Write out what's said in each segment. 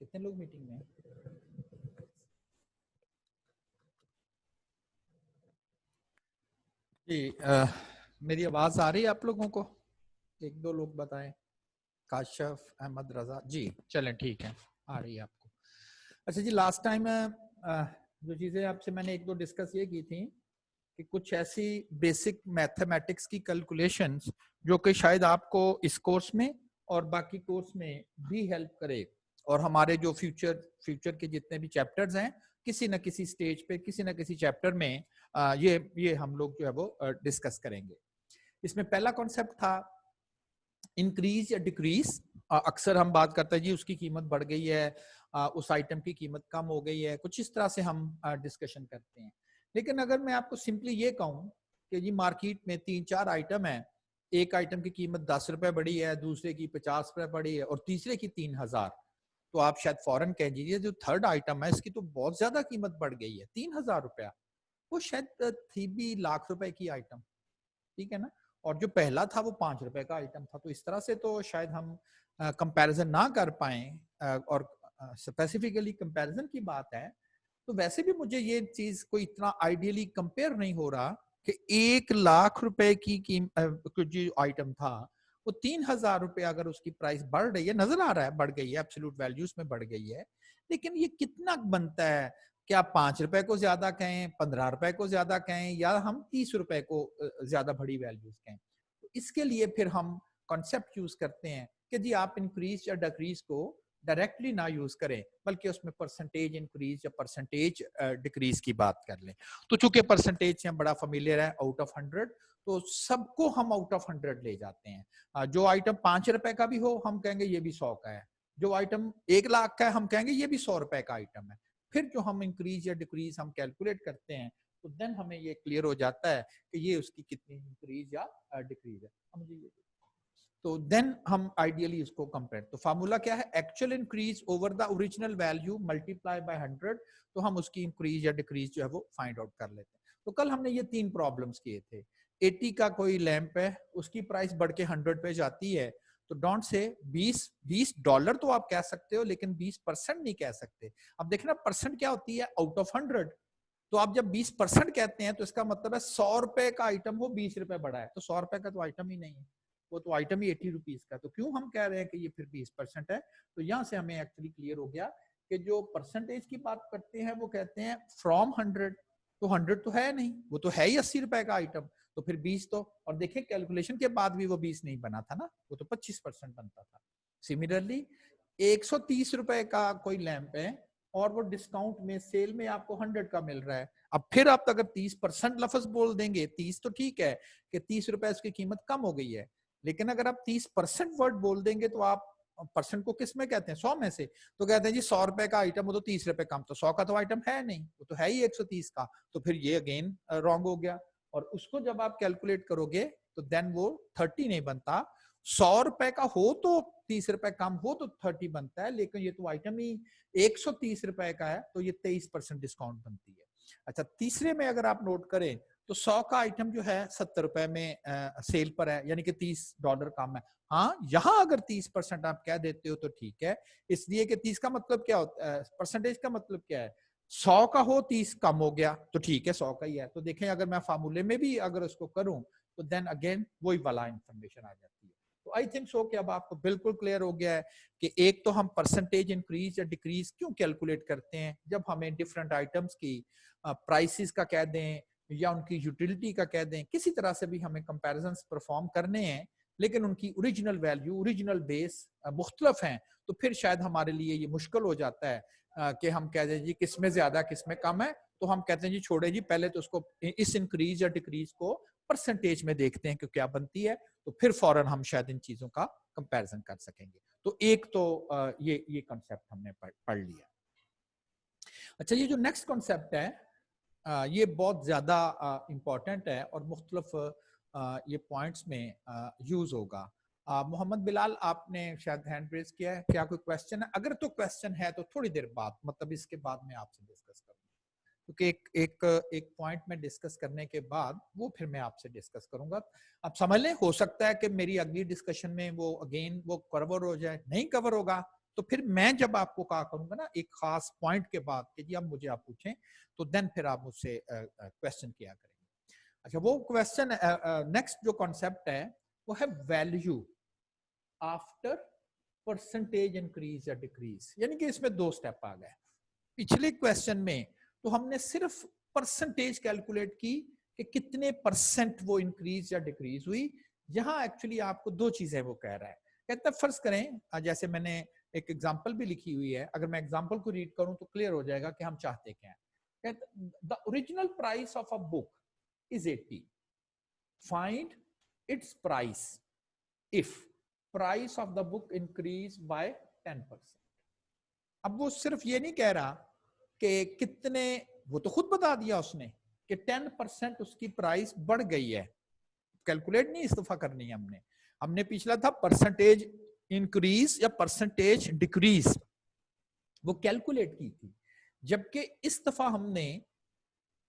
कितने लोग मीटिंग में? जी मेरी आवाज आ रही है आप लोगों को? एक दो लोग बताएं। काशफ, अहमद रजा जी, चलें ठीक है, आ रही है आपको। अच्छा जी, लास्ट टाइम जो चीजें आपसे मैंने एक दो डिस्कस ये की थी कि कुछ ऐसी बेसिक मैथमेटिक्स की कैलकुलेशंस जो कि शायद आपको इस कोर्स में और बाकी कोर्स में भी हेल्प करे, और हमारे जो फ्यूचर के जितने भी चैप्टर्स हैं, किसी न किसी स्टेज पे किसी न किसी चैप्टर में ये हम लोग जो है वो डिस्कस करेंगे। इसमें पहला कॉन्सेप्ट था इंक्रीज या डिक्रीज। अक्सर हम बात करते हैं जी उसकी कीमत बढ़ गई है, उस आइटम की कीमत कम हो गई है, कुछ इस तरह से हम डिस्कशन करते हैं। लेकिन अगर मैं आपको सिंपली ये कहूं कि जी मार्केट में 3-4 आइटम है, एक आइटम की कीमत 10 रुपए बढ़ी है, दूसरे की 50 रुपए बढ़ी है और तीसरे की 3000, तो आप शायद फौरन कह दीजिए जो थर्ड आइटम है इसकी तो बहुत ज्यादा कीमत बढ़ गई है, 3000 रुपया। वो शायद थी भी लाख रुपए की आइटम, ठीक है ना, और जो पहला था वो 5 रुपए का आइटम था। तो इस तरह से तो शायद हम कंपैरिजन ना कर पाए, और स्पेसिफिकली कंपैरिजन की बात है तो वैसे भी मुझे ये चीज कोई इतना आइडियली कंपेयर नहीं हो रहा कि 1 लाख रुपए की जो आइटम था वो 3000 रुपए अगर उसकी प्राइस बढ़ रही है, नजर आ रहा है बढ़ गई है, एब्सोल्यूट वैल्यूज में बढ़ गई है, लेकिन ये कितना बनता है? क्या 5 रुपए को ज्यादा कहें, 15 रुपए को ज्यादा कहें, या हम 30 रुपए को ज्यादा बड़ी वैल्यूज कहें? तो इसके लिए फिर हम कॉन्सेप्ट यूज करते हैं कि जी आप इंक्रीज या डिक्रीज को डायरेक्टली ना यूज करें, बल्कि उसमें परसेंटेज इंक्रीज या परसेंटेज डिक्रीज की बात कर लें। तो चूंकि परसेंटेज से हम बड़ा फेमिलियर है, आउट ऑफ 100, तो सबको हम आउट ऑफ 100 ले जाते हैं। जो आइटम 5 रुपए का भी हो हम कहेंगे ये भी 100 का है, जो आइटम 1 लाख का है हम कहेंगे ये भी 100 रुपए का आइटम है। फिर जो हम इंक्रीज या डिक्रीज हम कैलकुलेट करते हैं तो देन हमें ये क्लियर हो जाता है कि ये उसकी कितनी इंक्रीज या डिक्रीज है। मुझे ये तो देन हम आइडियली इसको कंपेयर, तो फार्मूला क्या है, actual increase over the original value multiply by 100, तो हम उसकी इंक्रीज या डिक्रीज जो है वो फाइंड आउट कर लेते हैं। तो कल हमने ये 3 प्रॉब्लम्स किए थे। 80 का कोई लैंप है, उसकी प्राइस बढ़ के 100 पे जाती है, तो डोंट से 20 डॉलर तो आप कह सकते हो, लेकिन 20% नहीं कह सकते। अब देखना परसेंट क्या होती है, आउट ऑफ 100। तो आप जब 20% कहते हैं तो इसका मतलब है 100 रुपए का आइटम हो 20 रुपए बढ़ा है, तो 100 रुपए का तो आइटम ही नहीं है, वो तो आइटम ही 80 रुपीज का। तो क्यों हम कह रहे हैं कि ये फिर 20% है? तो यहां से हमें एक्चुअली क्लियर हो गया कि जो परसेंटेज की बात करते हैं वो कहते हैं फ्रॉम 100, तो 100 तो है नहीं, वो तो है ही 80 रुपए का आइटम, तो फिर 20 तो, और देखिए कैलकुलेशन के बाद भी वो 20 नहीं बना था ना, वो तो 25% बनता था। सिमिलरली 130 रुपए का कोई लैंप है और वो डिस्काउंट में सेल में आपको 100 का मिल रहा है, अब फिर आप अगर 30% लफ्ज बोल देंगे, 30 तो ठीक है कि 30 रुपए उसकी कीमत कम हो गई है, लेकिन अगर आप 30% वर्ड बोल देंगे तो आप परसेंट को किस में कहते हैं, 100 में से, तो कहते हैं जी 100 रुपए का आइटम, वो तो 30 रुपए कम, तो 100 का तो आइटम है नहीं, वो तो है ही 130 का, तो फिर ये अगेन रॉन्ग हो गया। और उसको जब आप कैलकुलेट करोगे तो देन वो 30 नहीं बनता, 100 रुपए का हो तो 30 रुपए कम हो तो 30 बनता है, लेकिन ये तो आइटम ही 130 रुपए का है, तो ये 23% डिस्काउंट बनती है। अच्छा, तीसरे में अगर आप नोट करें तो 100 का आइटम जो है 70 रुपए में सेल पर है, यानी कि $30 कम है। हाँ, यहां अगर 30% आप कह देते हो तो ठीक है, इसलिए कि 30 का मतलब क्या होता है, परसेंटेज का मतलब क्या है, 100 का हो 30 कम हो गया तो ठीक है 100 का ही है। तो देखें अगर मैं फार्मूले में भी अगर उसको करूं तो देन अगेन वही वाला इंफॉर्मेशन आ जाती है। तो आई थिंक सो कि अब आपको बिल्कुल क्लियर हो गया है कि एक तो हम परसेंटेज इंक्रीज या डिक्रीज क्यों कैलकुलेट करते हैं, जब हमें डिफरेंट आइटम्स की प्राइसेस का कह दें या उनकी यूटिलिटी का कह दें, किसी तरह से भी हमें कंपैरिजंस परफॉर्म करने हैं, लेकिन उनकी ओरिजिनल वैल्यू, ओरिजिनल बेस मुख्तलफ हैं, तो फिर शायद हमारे लिए ये मुश्किल हो जाता है कि हम कह दें जी किस में ज्यादा किस में कम है। तो हम कहते हैं जी छोड़े जी, पहले तो उसको इस इंक्रीज या डिक्रीज को परसेंटेज में देखते हैं कि क्या बनती है, तो फिर फौरन हम शायद इन चीजों का कंपैरिजन कर सकेंगे। तो एक तो ये कॉन्सेप्ट हमने पढ़ लिया। अच्छा, ये जो नेक्स्ट कॉन्सेप्ट है ये बहुत ज़्यादा इम्पॉर्टेंट है और मुख्तलफ ये पॉइंट्स में यूज़ होगा। मोहम्मद बिलाल, आपने शायद हैंड रेज किया है, क्या कोई क्वेश्चन है? अगर तो क्वेश्चन है तो थोड़ी देर बाद, मतलब इसके बाद मैं आपसे डिस्कस करूँगा, क्योंकि एक पॉइंट में डिस्कस करने के बाद वो फिर मैं आपसे डिस्कस करूंगा। आप समझ लें, हो सकता है कि मेरी अगली डिस्कशन में वो अगेन वो कवर हो जाए, नहीं कवर होगा तो फिर मैं जब आपको कहा करूंगा ना एक खास पॉइंट के बाद कि जी अब मुझे आप पूछें, तो देन फिर आप मुझसे क्वेश्चन किया करेंगे। अच्छा, वो क्वेश्चन नेक्स्ट जो कॉन्सेप्ट है वो है वैल्यू आफ्टर परसेंटेज इंक्रीज या डिक्रीज, यानी कि इसमें दो स्टेप आ गए। पिछले क्वेश्चन में तो हमने सिर्फ परसेंटेज कैलकुलेट की कि कितने परसेंट वो इंक्रीज या डिक्रीज हुई। यहां एक्चुअली आपको दो चीजें वो कह रहा है। कहता है फर्ज करें, जैसे मैंने एक एग्जांपल भी लिखी हुई है, अगर मैं एग्जांपल को रीड करूं तो क्लियर हो जाएगा कि हम चाहते क्या है। कहता the original price of a book is 80, find its price if price of the book increase by 10%। अब वो सिर्फ ये नहीं कह रहा कि कितने, वो तो खुद बता दिया उसने कि 10% उसकी प्राइस बढ़ गई है। कैलकुलेट नहीं इस दफा करनी है हमने, हमने पिछला था परसेंटेज इंक्रीज या परसेंटेज डिक्रीज, वो कैलकुलेट की थी। जबकि इस दफा हमने,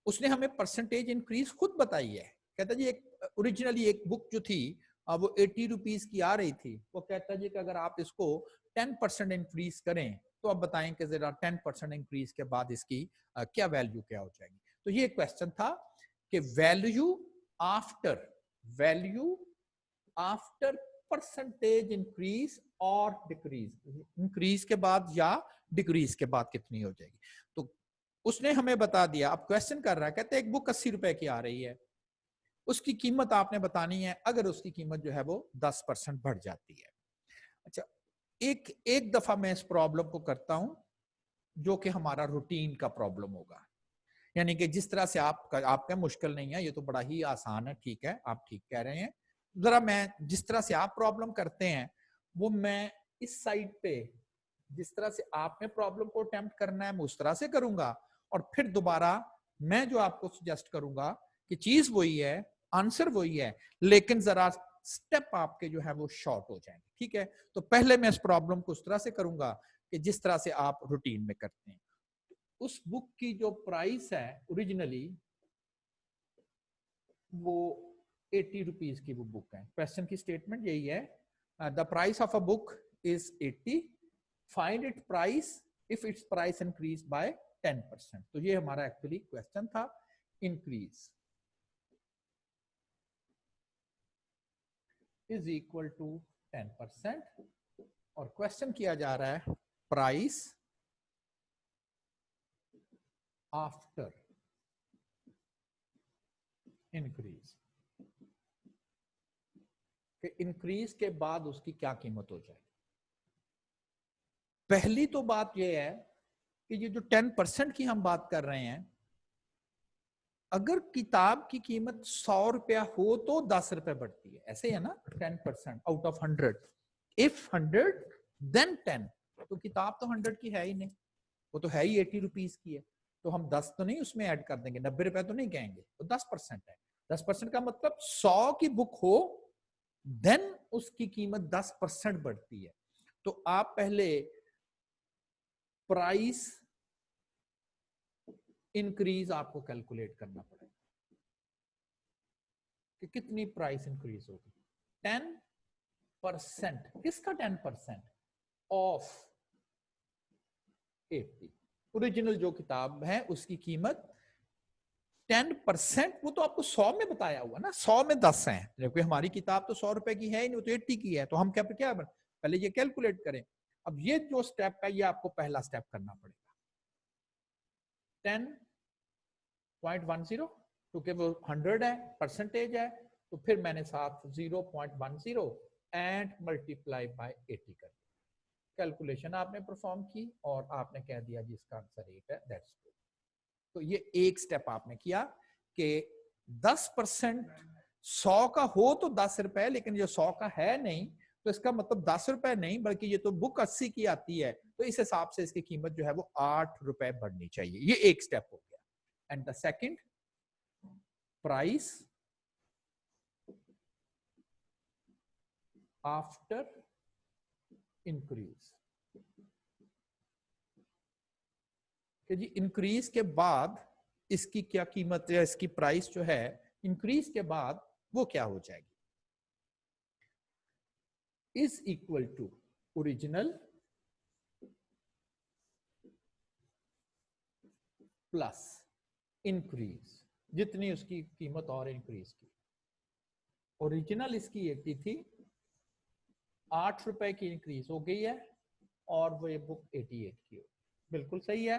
उसने हमें परसेंटेज इंक्रीज खुद बताई है। कहता जी एक ओरिजिनली एक बुक जो थी वो 80 रुपीज की आ रही थी, वो कहता जी कि अगर आप इसको 10% इंक्रीज करें तो आप बताएं कि जरा 10% इंक्रीज के बाद इसकी क्या वैल्यू क्या हो जाएगी। तो ये क्वेश्चन था कि वैल्यू आफ्टर परसेंटेज इंक्रीज और डिक्रीज, इंक्रीज के बाद या डिक्रीज के बाद कितनी हो जाएगी। तो उसने हमें बता दिया। अब क्वेश्चन कर रहा है, कहते हैं एक बुक 80 रुपए की आ रही है, उसकी कीमत आपने बतानी है अगर उसकी कीमत जो है वो 10% बढ़ जाती है। अच्छा, एक दफा मैं इस प्रॉब्लम को करता हूं जो कि हमारा रूटीन का प्रॉब्लम होगा, यानी कि जिस तरह से आपका मुश्किल नहीं है, ये तो बड़ा ही आसान है। ठीक है, आप ठीक कह रहे हैं। जरा मैं जिस तरह से आप प्रॉब्लम करते हैं वो मैं इस साइड पे जिस तरह से आपने प्रॉब्लम को अटेम्प्ट करना है मैं उस तरह से करूंगा, और फिर दोबारा मैं जो आपको सजेस्ट करूंगा कि चीज वही है, आंसर वही है, लेकिन जरा स्टेप आपके जो है वो शॉर्ट हो जाएंगे। ठीक है, तो पहले मैं इस प्रॉब्लम को उस तरह से करूंगा कि जिस तरह से आप रूटीन में करते हैं। उस बुक की जो प्राइस है ओरिजिनली वो 80 रुपीज की वो बुक है। क्वेश्चन की स्टेटमेंट यही है, the price of a book is 80, find it price if it's price increase by 10%। तो ये हमारा एक्चुअली क्वेश्चन था। इंक्रीज इज इक्वल टू 10%, और क्वेश्चन किया जा रहा है प्राइस आफ्टर इंक्रीज, कि इंक्रीज के बाद उसकी क्या कीमत हो जाएगी। पहली तो बात यह है कि ये जो 10% की हम बात कर रहे हैं, अगर किताब की कीमत 100 रुपया हो तो 10 रुपए बढ़ती है, ऐसे है ना। 10% आउट ऑफ 100, इफ 100 देन 10, तो किताब तो 100 की है ही नहीं, वो तो है ही 80 रुपीज की है। तो हम 10 तो नहीं उसमें ऐड कर देंगे, 90 रुपए तो नहीं कहेंगे, तो 10% है। 10% का मतलब 100 की बुक हो देन उसकी कीमत 10% बढ़ती है। तो आप पहले प्राइस इंक्रीज आपको कैलकुलेट करना पड़ेगा कि कितनी प्राइस इंक्रीज होगी। 10%, किसका 10%? ऑफ 80। ओरिजिनल जो किताब है उसकी कीमत 10%, वो तो आपको 100 में बताया हुआ ना, 100 में 10 है, जबकि हमारी किताब तो 100 रुपए की है ही नहीं, वो तो 80 की है। तो हम क्या पहले ये कैलकुलेट करें। अब ये जो स्टेप है ये आपको पहला स्टेप करना पड़ेगा। 10.10, क्योंकि वो 100 है, परसेंटेज है, तो फिर मैंने साथ 0.10 एंड मल्टीप्लाई बाय 80 कर दिया। कैलकुलेशन आपने परफॉर्म की और आपने कह दिया जी इसका आंसर 8 है, दैट्स गुड। तो ये एक स्टेप आपने किया कि 10% 100 का हो तो 10 रुपए, लेकिन जो 100 का है नहीं तो इसका मतलब 10 रुपए नहीं बल्कि ये तो बुक 80 की आती है, तो इस हिसाब से इसकी कीमत जो है वो 8 रुपए बढ़नी चाहिए। ये एक स्टेप हो गया। And the second, price after increase, कि जी इंक्रीज के बाद इसकी क्या कीमत या इसकी प्राइस जो है इंक्रीज के बाद वो क्या हो जाएगी। Is equal to original plus increase, जितनी उसकी कीमत और इंक्रीज की। ओरिजिनल इसकी 80 थी, 8 रुपए की इंक्रीज हो गई है और वो ये बुक 88 की। बिल्कुल सही है,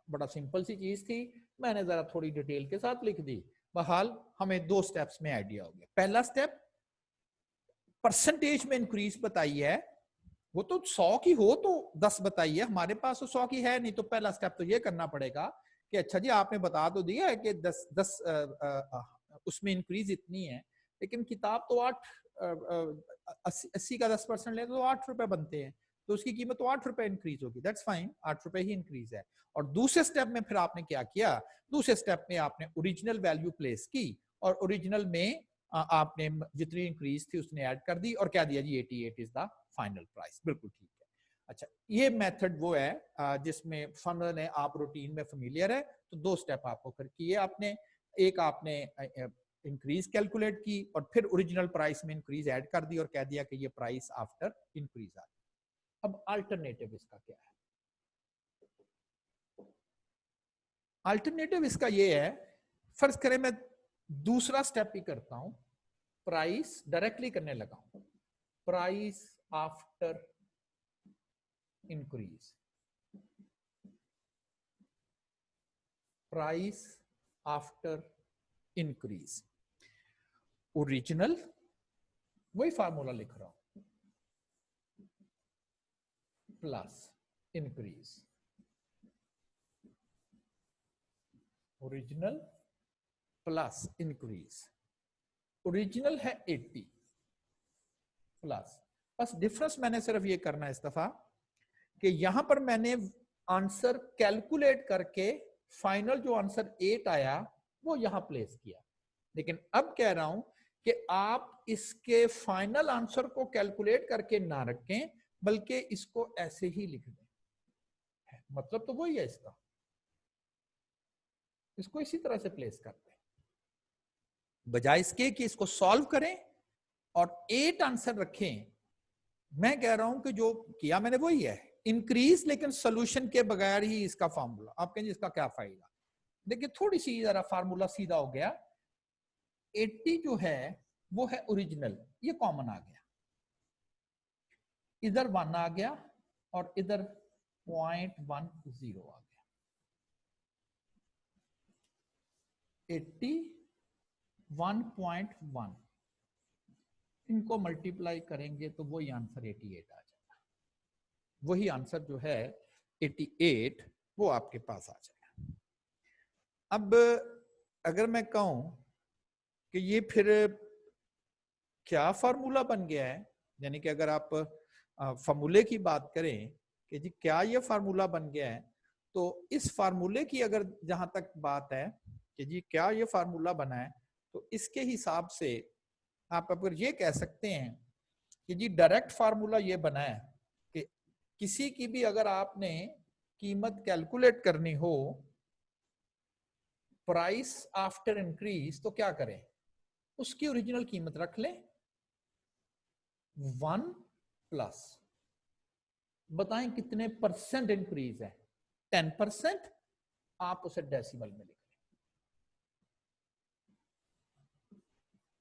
बड़ा सिंपल सी चीज थी, मैंने जरा थोड़ी डिटेल के साथ लिख दी। बहरहाल हमें 2 स्टेप्स में आइडिया हो गया। पहला स्टेप परसेंटेज में इंक्रीज बताई है, वो तो 100 की हो तो 10 बताइए, हमारे पास तो 100 की है नहीं, तो पहला स्टेप तो ये करना पड़ेगा कि अच्छा जी आपने बता तो दिया है कि 10 उसमें इंक्रीज इतनी है, लेकिन किताब तो 80 का 10% ले तो 8 रुपए बनते हैं, तो उसकी कीमत तो 8 रुपए इंक्रीज होगी। दैट्स फाइन, 8 रुपए ही इंक्रीज है। और दूसरे स्टेप में फिर आपने क्या किया, दूसरे स्टेप में आपने ओरिजिनल वैल्यू प्लेस की और ओरिजिनल में आपने जितनी इंक्रीज थी उसने ऐड कर दी और क्या दिया जी 88 इज द फाइनल प्राइस। बिल्कुल ठीक है। अच्छा, ये मेथड वो है जिसमें फॉर्मूला ने आप रूटीन में फेमिलियर है, तो 2 स्टेप आपको कर किए आपने। एक आपने इंक्रीज कैलकुलेट की और फिर ओरिजिनल प्राइस में इंक्रीज ऐड कर दी और कह दिया कि ये प्राइस आफ्टर इंक्रीज आ गई। अब अल्टरनेटिव इसका क्या है? अल्टरनेटिव इसका ये है, फर्ज करें मैं दूसरा स्टेप ही करता हूं, प्राइस डायरेक्टली करने लगा हूं, price after increase, price after increase, original वही फार्मूला लिख रहा हूं, plus increase, original plus increase. Original है 80 प्लस, बस डिफरेंस मैंने सिर्फ ये करना है इस दफा कि यहां पर मैंने आंसर कैलकुलेट करके फाइनल जो आंसर 8 आया वो यहां प्लेस किया, लेकिन अब कह रहा हूं कि आप इसके फाइनल आंसर को कैलकुलेट करके ना रखें, बल्कि इसको ऐसे ही लिख दें। मतलब तो वही है इसका, इसको इसी तरह से प्लेस करते हैं, बजाय इसके कि इसको सॉल्व करें और 8 आंसर रखें। मैं कह रहा हूं कि जो किया मैंने वही है, इंक्रीज, लेकिन सोल्यूशन के बगैर ही इसका फार्मूला। आप कहेंगे इसका क्या फायदा? देखिए थोड़ी सी जरा फार्मूला सीधा हो गया। 80 जो है वो है ओरिजिनल, ये कॉमन आ गया, इधर 1 आ गया और इधर 0.10 आ गया। 80 1.1 इनको मल्टीप्लाई करेंगे तो वही आंसर 88 आ जाएगा। वही आंसर जो है 88 वो आपके पास आ जाएगा। अब अगर मैं कहूं कि ये फिर क्या फार्मूला बन गया है, यानी कि अगर आप फार्मूले की बात करें कि जी क्या ये फार्मूला बन गया है, तो इस फार्मूले की अगर जहां तक बात है कि जी क्या ये फार्मूला बना है, तो इसके हिसाब से आप अगर ये कह सकते हैं कि जी डायरेक्ट फार्मूला ये बना है कि किसी की भी अगर आपने कीमत कैलकुलेट करनी हो प्राइस आफ्टर इंक्रीज, तो क्या करें, उसकी ओरिजिनल कीमत रख लें 1 प्लस, बताएं कितने परसेंट इंक्रीज है, 10%, आप उसे डेसिमल में लिख लें।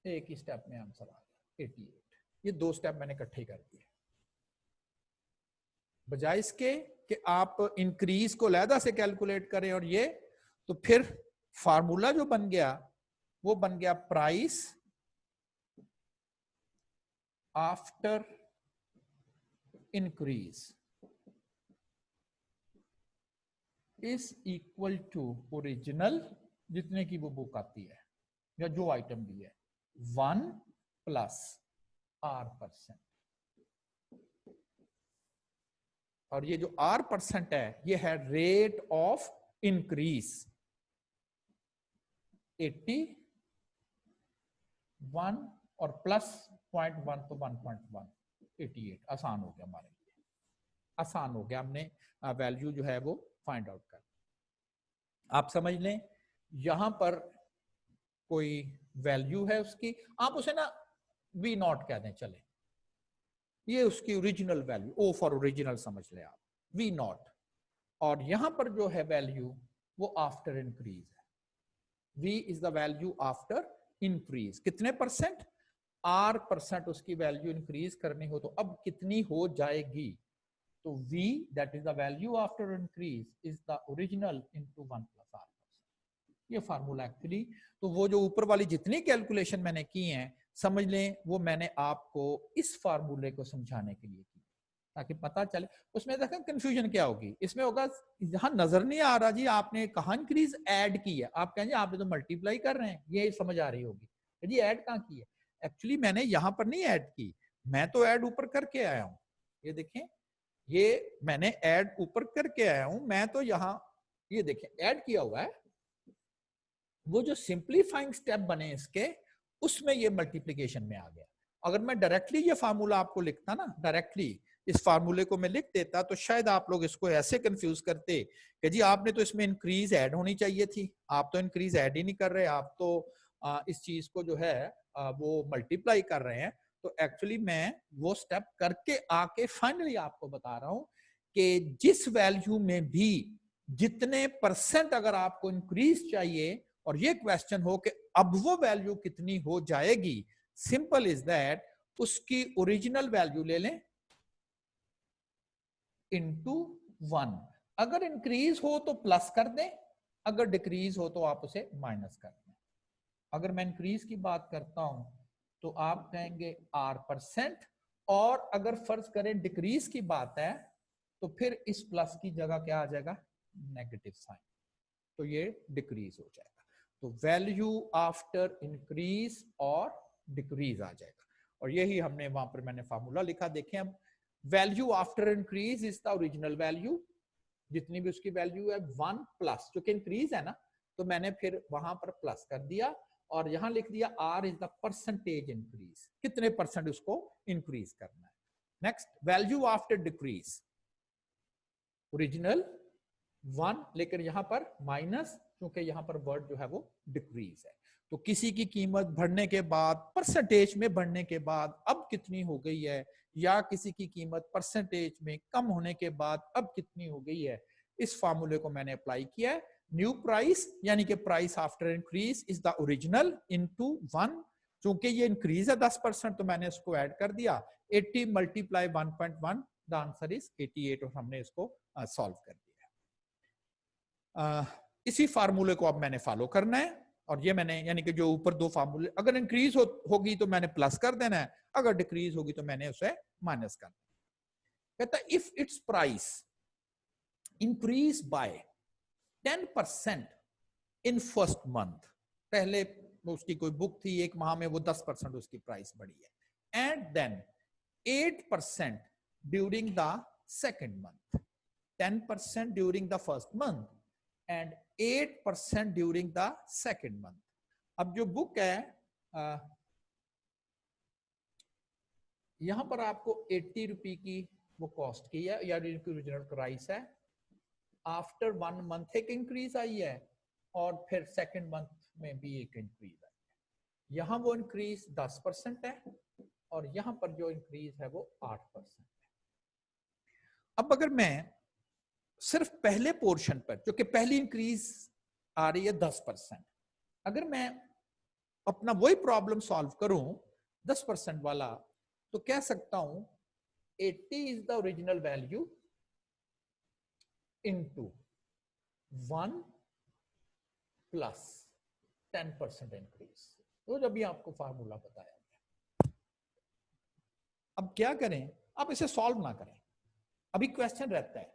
एक ही स्टेप में आंसर आ गया 88। ये 2 स्टेप मैंने इकट्ठे कर दिए, बजाय इसके कि आप इंक्रीज को अलहदा से कैलकुलेट करें और ये, तो फिर फार्मूला जो बन गया वो बन गया price after increase is equal to original, जितने की वो बुक आती है या जो आइटम भी है, 1 प्लस R%। और ये जो R% है ये है रेट ऑफ इंक्रीज। 81 और प्लस 0.1 तो 1.1, 88। आसान हो गया हमारे लिए, आसान हो गया, हमने वैल्यू जो है वो फाइंड आउट कर। आप समझ लें यहां पर कोई वैल्यू है उसकी, आप उसे ना V0 कह दें, चले, ये उसकी original value, O for original समझ लें आप, V0। और यहां पर जो है वैल्यू वो आफ्टर इंक्रीज है। V is the value after increase. कितने परसेंट? R% उसकी वैल्यू इंक्रीज करनी हो तो अब कितनी हो जाएगी? तो V that is the value after increase is the original into 1 plus R%। ये फार्मूला एक्चुअली, तो वो जो ऊपर वाली जितनी कैलकुलेशन मैंने की हैं समझ लें, वो मैंने आपको इस फार्मूले को समझाने के लिए की, ताकि पता चले। उसमें देखें कंफ्यूजन क्या होगी, इसमें होगा जहां नजर नहीं आ रहा जी आपने कहां इंक्रीज ऐड की है, आप कहेंगे आपने तो मल्टीप्लाई कर रहे हैं, ये समझ आ रही होगी जी ऐड कहां की है। एक्चुअली मैंने यहां पर नहीं ऐड की, मैं तो ऐड ऊपर करके आया हूं। ये देखें, ये मैंने ऐड ऊपर करके आया हूं, मैं तो यहां ये देखें ऐड किया हुआ है। वो जो सिंप्लीफाइंग स्टेप बने इसके, उसमें ये मल्टीप्लीकेशन में आ गया। अगर मैं डायरेक्टली ये फार्मूला आपको लिखता ना, डायरेक्टली इस फार्मूले को मैं लिख देता, तो शायद आप लोग इसको ऐसे कंफ्यूज करते कि जी आपने तो इसमें इंक्रीज ऐड होनी चाहिए थी, आप तो इंक्रीज ऐड ही नहीं कर रहे, आप तो इस चीज को जो है वो मल्टीप्लाई कर रहे हैं। तो एक्चुअली मैं वो स्टेप करके आके फाइनली आपको बता रहा हूं कि जिस वैल्यू में भी जितने परसेंट अगर आपको इंक्रीज चाहिए और ये क्वेश्चन हो कि अब वो वैल्यू कितनी हो जाएगी, सिंपल इज दैट, उसकी ओरिजिनल वैल्यू ले लें इनटू 1। अगर इंक्रीज हो तो प्लस कर दें, अगर डिक्रीज हो तो आप उसे माइनस कर दें। अगर मैं इंक्रीज की बात करता हूं तो आप कहेंगे R%, और अगर फर्ज करें डिक्रीज की बात है तो फिर इस प्लस की जगह क्या आ जाएगा? नेगेटिव साइन, तो ये डिक्रीज हो जाएगा। तो वैल्यू आफ्टर इंक्रीज और डिक्रीज आ जाएगा, और यही हमने वहां पर मैंने फार्मूला लिखा। देखें अब, value after increase is the original value, जितनी भी उसकी वैल्यू है 1 प्लस, क्योंकि इंक्रीज है ना, तो मैंने फिर वहां पर प्लस कर दिया और यहां लिख दिया R is the percentage increase, कितने परसेंट उसको इंक्रीज करना है। Next, value after decrease, original 1, लेकिन यहां पर माइनस, क्योंकि यहां पर वर्ड जो है वो डिक्रीज है। तो किसी की कीमत बढ़ने के बाद, परसेंटेज में बढ़ने के बाद अब कितनी हो गई है, या किसी की कीमत परसेंटेज में कम होने के बाद अब कितनी हो गई है, इस फार्मूले को मैंने अप्लाई किया है। न्यू प्राइस यानी कि price after increase is the original into 1, चूंकि ये इंक्रीज है 10%, तो मैंने इसको ऐड कर दिया। 80 मल्टीप्लाई 1.1, द आंसर इज 88, और हमने इसको सॉल्व कर दिया। इसी फार्मूले को अब मैंने फॉलो करना है, और ये मैंने यानी कि जो ऊपर दो फार्मूले, अगर इंक्रीज होगी तो मैंने प्लस कर देना है, अगर डिक्रीज होगी तो मैंने उसे माइनस कर देना। कहता है if it's price increase by 10% in first month, पहले उसकी कोई बुक थी, एक माह में वो 10% उसकी प्राइस बढ़ी है, and then 8% during the second month, 10% during the first month and 8% during the second month. अब जो बुक है यहां पर आपको 80 रुपए की वो कॉस्ट की है, या ओरिजिनल प्राइस है। आफ्टर 1 मंथ एक इंक्रीज आई है, और फिर सेकेंड मंथ में भी एक इंक्रीज आई है। यहां वो इंक्रीज 10% है, और यहां पर जो इंक्रीज है वो 8% है। अब अगर मैं सिर्फ पहले पोर्शन पर, जो कि पहली इंक्रीज आ रही है 10%, अगर मैं अपना वही प्रॉब्लम सॉल्व करूं 10% वाला, तो कह सकता हूं 80 is the original value into 1 plus 10% increase, तो जब भी आपको फार्मूला बताया गया। अब क्या करें, आप इसे सॉल्व ना करें, अभी क्वेश्चन रहता है,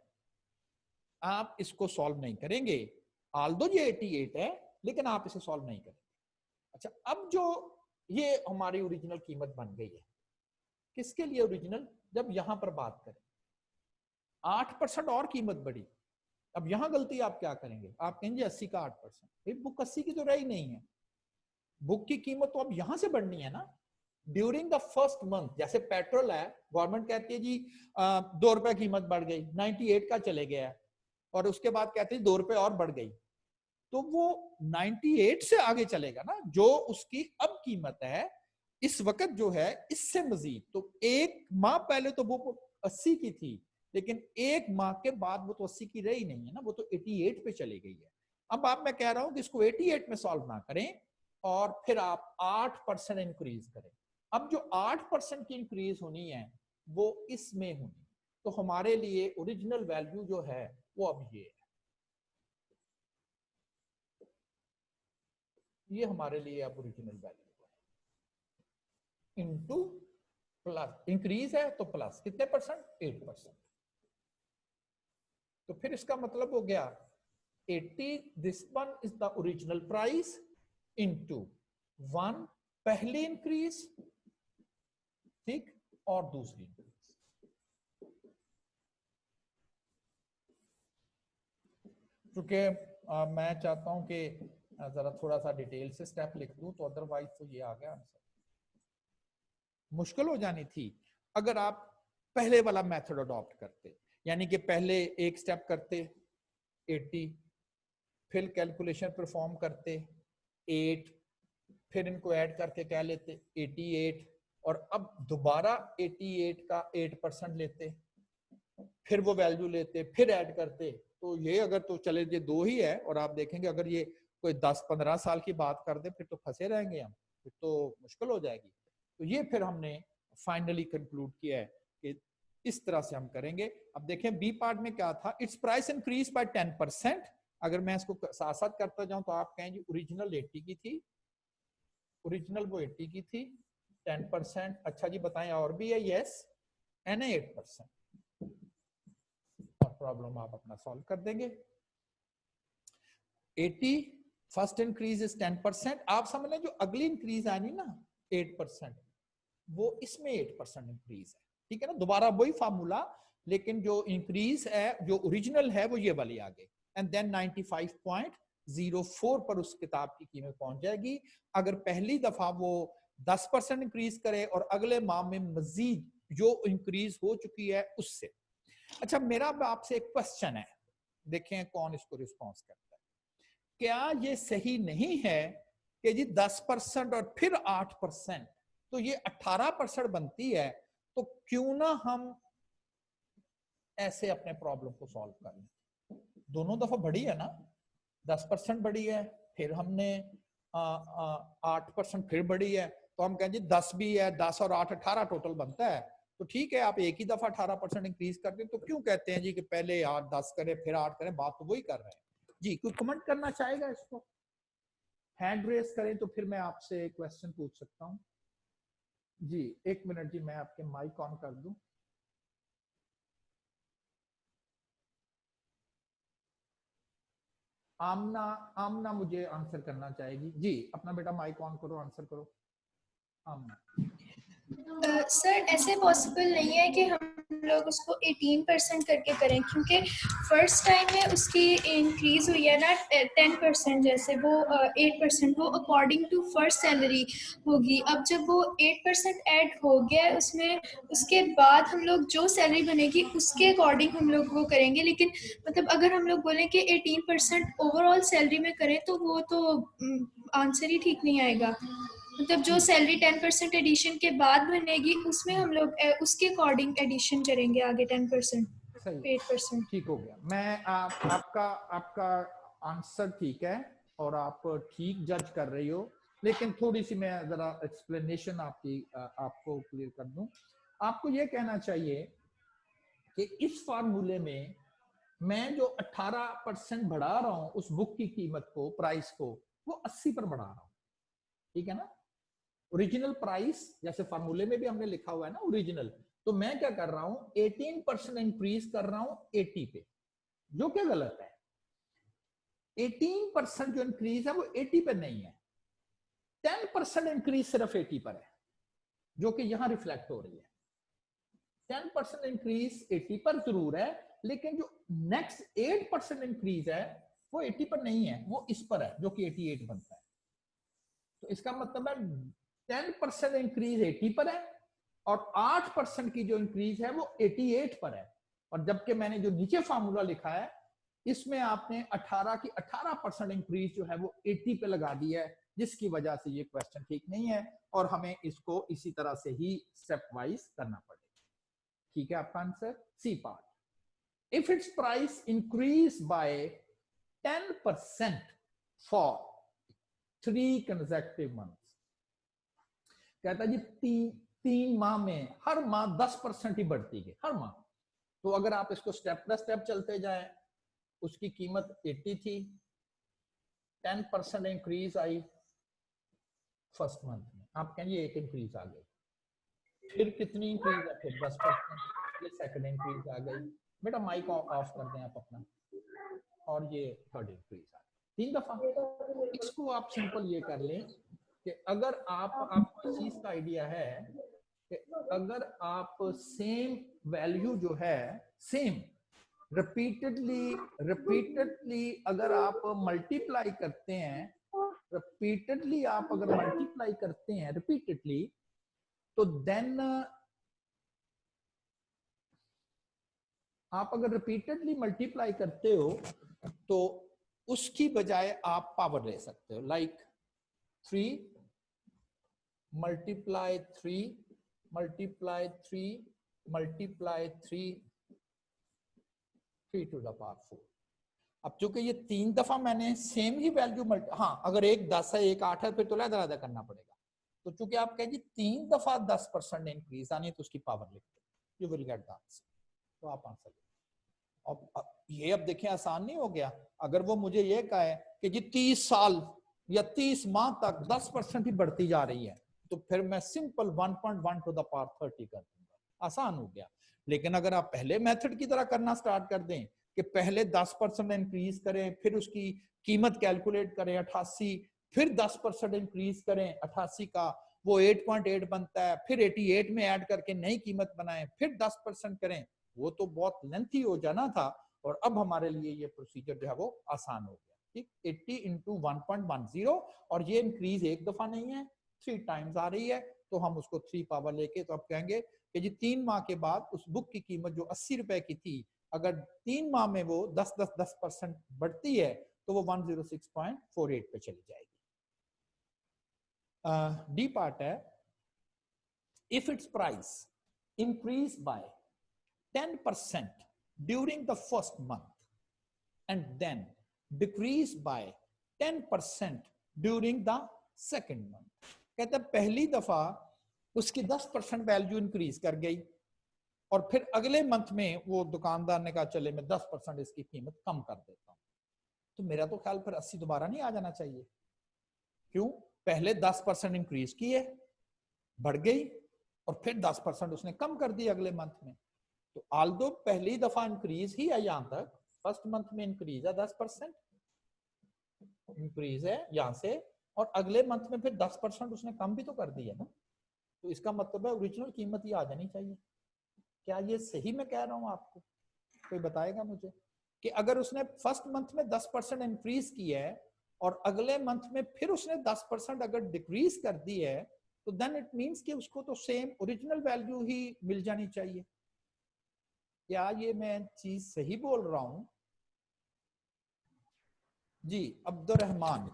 आप इसको सॉल्व नहीं करेंगे, ऑल्दो ये 88 है, लेकिन आप इसे सॉल्व नहीं करेंगे। अच्छा, अब जो ये हमारी ओरिजिनल कीमत बन गई है, किसके लिए ओरिजिनल? जब यहां पर बात करें 8% और कीमत बढ़ी, अब यहां गलती आप क्या करेंगे, आप कहेंगे 80 का 8%, बुक 80 की तो रही नहीं है, बुक की कीमत तो अब यहां से बढ़नी है ना, ड्यूरिंग द फर्स्ट मंथ। जैसे पेट्रोल है, गवर्नमेंट कहती है जी 2 रुपए कीमत बढ़ गई, 98 का चले गया, और उसके बाद कहते हैं 2 रुपए और बढ़ गई, तो वो 98 से आगे चलेगा ना, जो उसकी अब कीमत है इस वक्त जो है इससे मजीद। तो एक माह पहले तो वो 80 की थी, लेकिन एक माह के बाद वो तो 80 की रही नहीं है ना, वो तो 88 पे चली गई है। अब आप मैं कह रहा हूं कि इसको 88 में सॉल्व ना करें और फिर आप 8% इंक्रीज करें। अब जो 8% की इंक्रीज होनी है वो इसमें होनी, तो हमारे लिए ओरिजिनल वैल्यू जो है वो अब ये है, ये हमारे लिए अब ओरिजिनल वैल्यू है, इनटू प्लस इंक्रीज है तो प्लस कितने परसेंट, 8%। तो फिर इसका मतलब हो गया 80, this one is the original price into 1 पहली इंक्रीज, ठीक, और दूसरी इंक्रीज। क्योंकि मैं चाहता हूं कि जरा थोड़ा सा डिटेल से स्टेप लिख दूं, तो अदरवाइज तो ये आ गया आंसर, मुश्किल हो जानी थी अगर आप पहले वाला मेथड अडॉप्ट करते, यानी कि पहले एक स्टेप करते 80, फिर कैलकुलेशन परफॉर्म करते 8, फिर इनको ऐड करके क्या लेते 88, और अब दोबारा 88 का 8% लेते, फिर वो वैल्यू लेते, फिर ऐड करते। तो ये अगर तो चले ये दो ही है, और आप देखेंगे अगर ये कोई 10-15 साल की बात कर दे फिर तो फंसे रहेंगे हम, फिर तो मुश्किल हो जाएगी। तो ये फिर हमने फाइनली कंक्लूड किया है कि इस तरह से हम करेंगे। अब देखें बी पार्ट में क्या था, इट्स प्राइस इंक्रीज बाय 10%। अगर मैं इसको साथ साथ करता जाऊं तो आप कहें जी ओरिजिनल 80 की थी, ओरिजिनल वो 80 की थी, 10%, अच्छा जी बताएं और भी है, यस, एन 8%, और प्रॉब्लम आप अपना सॉल्व कर देंगे। 80 फर्स्ट इंक्रीज इज 10%, आप समझ लें जो अगली इंक्रीज आनी ना 8%, वो इसमें 8% इंक्रीज है, ठीक है ना, दोबारा वही फार्मूला, लेकिन जो इंक्रीज है जो ओरिजिनल है वो ये वाली आ गई, एंड देन 95.04 पर उस किताब की कीमत पहुंच जाएगी। अगर पहली दफा वो 10% इंक्रीज करे और अगले माह में मजीद जो इंक्रीज हो चुकी है उससे। अच्छा, मेरा आपसे एक क्वेश्चन है, देखें कौन इसको रिस्पॉन्स करता है। क्या ये सही नहीं है कि जी 10% और फिर 8%, तो ये 18% बनती है, तो क्यों ना हम ऐसे अपने प्रॉब्लम को सॉल्व कर लें। दोनों दफा बढ़ी है ना, 10% बढ़ी है, फिर हमने 8% फिर बढ़ी है, तो हम कहें जी 10 भी है, 10 और 8 18 टोटल बनता है, तो ठीक है आप एक ही दफा 18% इंक्रीज करते हैं, तो क्यों कहते हैं जी कि पहले 8 10 करें फिर 8 करें, बात तो वही कर रहे हैं जी। कोई कमेंट करना चाहेगा इसको, हैंड रेस करें तो फिर मैं आपसे क्वेश्चन पूछ सकता हूं जी। 1 मिनट जी, मैं आपके माइक ऑन कर दूं। आमना, आमना मुझे आंसर करना चाहेगी जी, अपना बेटा माइक ऑन करो, आंसर करो आमना। सर ऐसे पॉसिबल नहीं है कि हम लोग उसको 18% करके करें, क्योंकि फर्स्ट टाइम में उसकी इंक्रीज हुई है ना 10%, जैसे वो 8%, वो अकॉर्डिंग टू फर्स्ट सैलरी होगी। अब जब वो 8% ऐड हो गया उसमें, उसके बाद हम लोग जो सैलरी बनेगी उसके अकॉर्डिंग हम लोग वो करेंगे। लेकिन मतलब अगर हम लोग बोलें कि 18% ओवरऑल सैलरी में करें तो वो तो आंसर ही ठीक नहीं आएगा। मतलब जो सैलरी 10% एडिशन के बाद बनेगी उसमें हम लोग उसके अकॉर्डिंग एडिशन करेंगे आगे 10%, सही, 8%। ठीक हो गया। मैं आपका आपका आंसर ठीक है और आप ठीक जज कर रही हो, लेकिन थोड़ी सी मैं जरा एक्सप्लेनेशन आपकी आपको क्लियर कर दूं। आपको ये कहना चाहिए कि इस फार्मूले में मैं जो 18% बढ़ा रहा हूं उस बुक की कीमत को, प्राइस को, वो 80 पर बढ़ा रहा हूं, ठीक है ना। ओरिजिनल प्राइस जैसे फार्मूले में भी हमने लिखा हुआ है ना ओरिजिनल, तो मैं क्या कर रहा हूं 18% इंक्रीज कर रहा हूं 80 पे, जो क्या गलत है। 18% जो इंक्रीज है वो 80 पे नहीं है, 10% इंक्रीज सिर्फ 80 पर है, जो कि यहां रिफ्लेक्ट हो रही है। 10% इंक्रीज 80 पर जरूर है, लेकिन जो नेक्स्ट 8% इंक्रीज है वो 80 पर नहीं है, वो इस पर है जो कि 88 बनता है। तो इसका मतलब है 10% इंक्रीज 80 पर है और 8% की जो इंक्रीज है वो 88 पर है। और जबकि मैंने जो नीचे फार्मूला लिखा है इसमें आपने 18 की 18% इंक्रीज जो है वो 80 पे लगा दी है, जिसकी वजह से ये क्वेश्चन ठीक नहीं है और हमें इसको इसी तरह से ही स्टेप वाइज करना पड़ेगा। ठीक है आपका answer C part. If it's price increase by 10% for 3 consecutive months। कहता जी तीन माह में हर माह 10% ही बढ़ती है हर माह। तो अगर आप इसको स्टेप बाय स्टेप चलते जाए, उसकी कीमत 80 थी, 10% इंक्रीज आई फर्स्ट मंथ में, आप कहेंगे एक इंक्रीज आ गई, फिर कितनी इंक्रीज है, फिर 10%, ये सेकंड इंक्रीज आ गई। बेटा माइक ऑफ कर दें आप अपना, और ये थर्ड इंक्रीज आ गई 3 दफा। इसको आप सिंपल ये कर लें कि अगर आपको इस चीज का आइडिया है कि अगर आप सेम वैल्यू जो है सेम रिपीटेडली अगर आप मल्टीप्लाई करते हैं, रिपीटेडली आप अगर मल्टीप्लाई करते हैं रिपीटेडली, तो देन आप अगर रिपीटेडली मल्टीप्लाई करते हो तो उसकी बजाय आप पावर ले सकते हो, like 3 multiply 3 multiply 3 multiply 3 3 to the power 4। अब चूंकि ये 3 दफा मैंने सेम ही वैल्यू हाँ अगर एक 10 है एक 8 है फिर तो अलग करना पड़ेगा। तो चूंकि आप कहें जी 3 दफा 10% इंक्रीज आनी है तो उसकी पावर लिख दो, you will get the answer. तो आप आंसर लिख। अब ये अब देखें आसान नहीं हो गया। अगर वो मुझे ये कहे कि जी 30 साल या 30 माह तक 10% ही बढ़ती जा रही है, तो फिर मैं सिंपल 1.1 टू द पावर 30 कर दूंगा, आसान हो गया। लेकिन अगर आप पहले मेथड की तरह करना स्टार्ट कर दें कि पहले 10% इंक्रीज करें, फिर उसकी कीमत कैलकुलेट करें 88, फिर 10% इंक्रीज करें 88 का, वो 8.8 बनता है, फिर 88 में ऐड करके नई कीमत बनाएं, फिर 10% करें, वो तो बहुत लेंथी हो जाना था। और अब हमारे लिए ये प्रोसीजर जो है वो आसान हो गया। ठीक, 80 इंटू 1.10, और ये इंक्रीज एक दफा नहीं है, 3 टाइम्स आ रही है, तो हम उसको 3 पावर लेके तो अब कहेंगे कि जी 3 माह के बाद उस बुक की कीमत जो 80 रुपए की थी, अगर 3 माह में वो 10% बढ़ती है तो वो 106.48 पे चली जाएगी। डी पार्ट है, if it's price increase by 10% during the first month and then decrease by 10% during the second month। कहते हैं पहली दफा उसकी 10% वैल्यू इंक्रीज कर गई और फिर अगले मंथ में वो दुकानदार ने कहा चले मैं 10% इसकी कीमत कम कर देता हूं, तो मेरा तो ख्याल फिर 80 दोबारा नहीं आ जाना चाहिए। क्यों? पहले 10% इंक्रीज किए, बढ़ गई, और फिर 10% उसने कम कर दी अगले मंथ में। तो आल्दो पहली दफा इंक्रीज ही है, यहां तक फर्स्ट मंथ में इंक्रीज है 10% इंक्रीज है यहां से, और अगले मंथ में फिर 10% उसने कम भी तो कर दी है ना। तो इसका मतलब है ओरिजिनल कीमत ही आ जानी चाहिए। क्या ये सही मैं कह रहा हूं आपको? कोई बताएगा मुझे कि अगर उसने फर्स्ट मंथ में 10% इंक्रीज की है और अगले मंथ में फिर उसने 10% अगर डिक्रीज कर दी है, तो देन इट मींस कि उसको तो सेम ओरिजिनल वैल्यू ही मिल जानी चाहिए। क्या ये मैं चीज सही बोल रहा हूं? जी अब्दुल रहमान।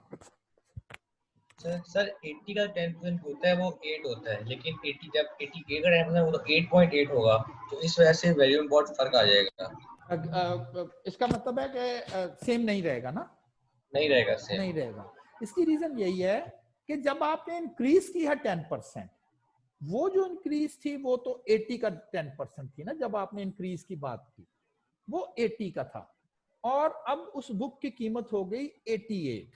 सर 80 का 10% होता है वो 8 होता है, लेकिन 80 जब 88 का 10% वो तो 8.8 होगा, तो इस वजह से वैल्यू में बहुत फर्क आ जाएगा। इसका मतलब है कि सेम नहीं रहेगा ना? नहीं रहेगा सेम। नहीं रहेगा। इसकी रीजन यही है कि जब आपने इंक्रीज की है 10%, वो जो इंक्रीज थी वो तो 80 का 10% थी ना, जब आपने इंक्रीज की बात की वो 80 का था, और अब उस बुक की कीमत हो गई 88।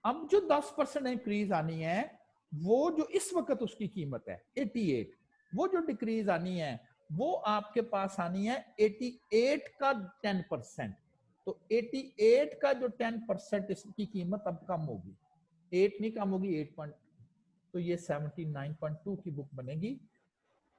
अब जो 10% इंक्रीज आनी है वो जो इस वक्त उसकी कीमत है 88, वो जो डिक्रीज आनी है वो आपके पास आनी है 88 का 10%। तो 88 का जो 10% इसकी कीमत अब कम होगी, 8 नहीं कम होगी 8 तो ये 79.2 की बुक बनेगी,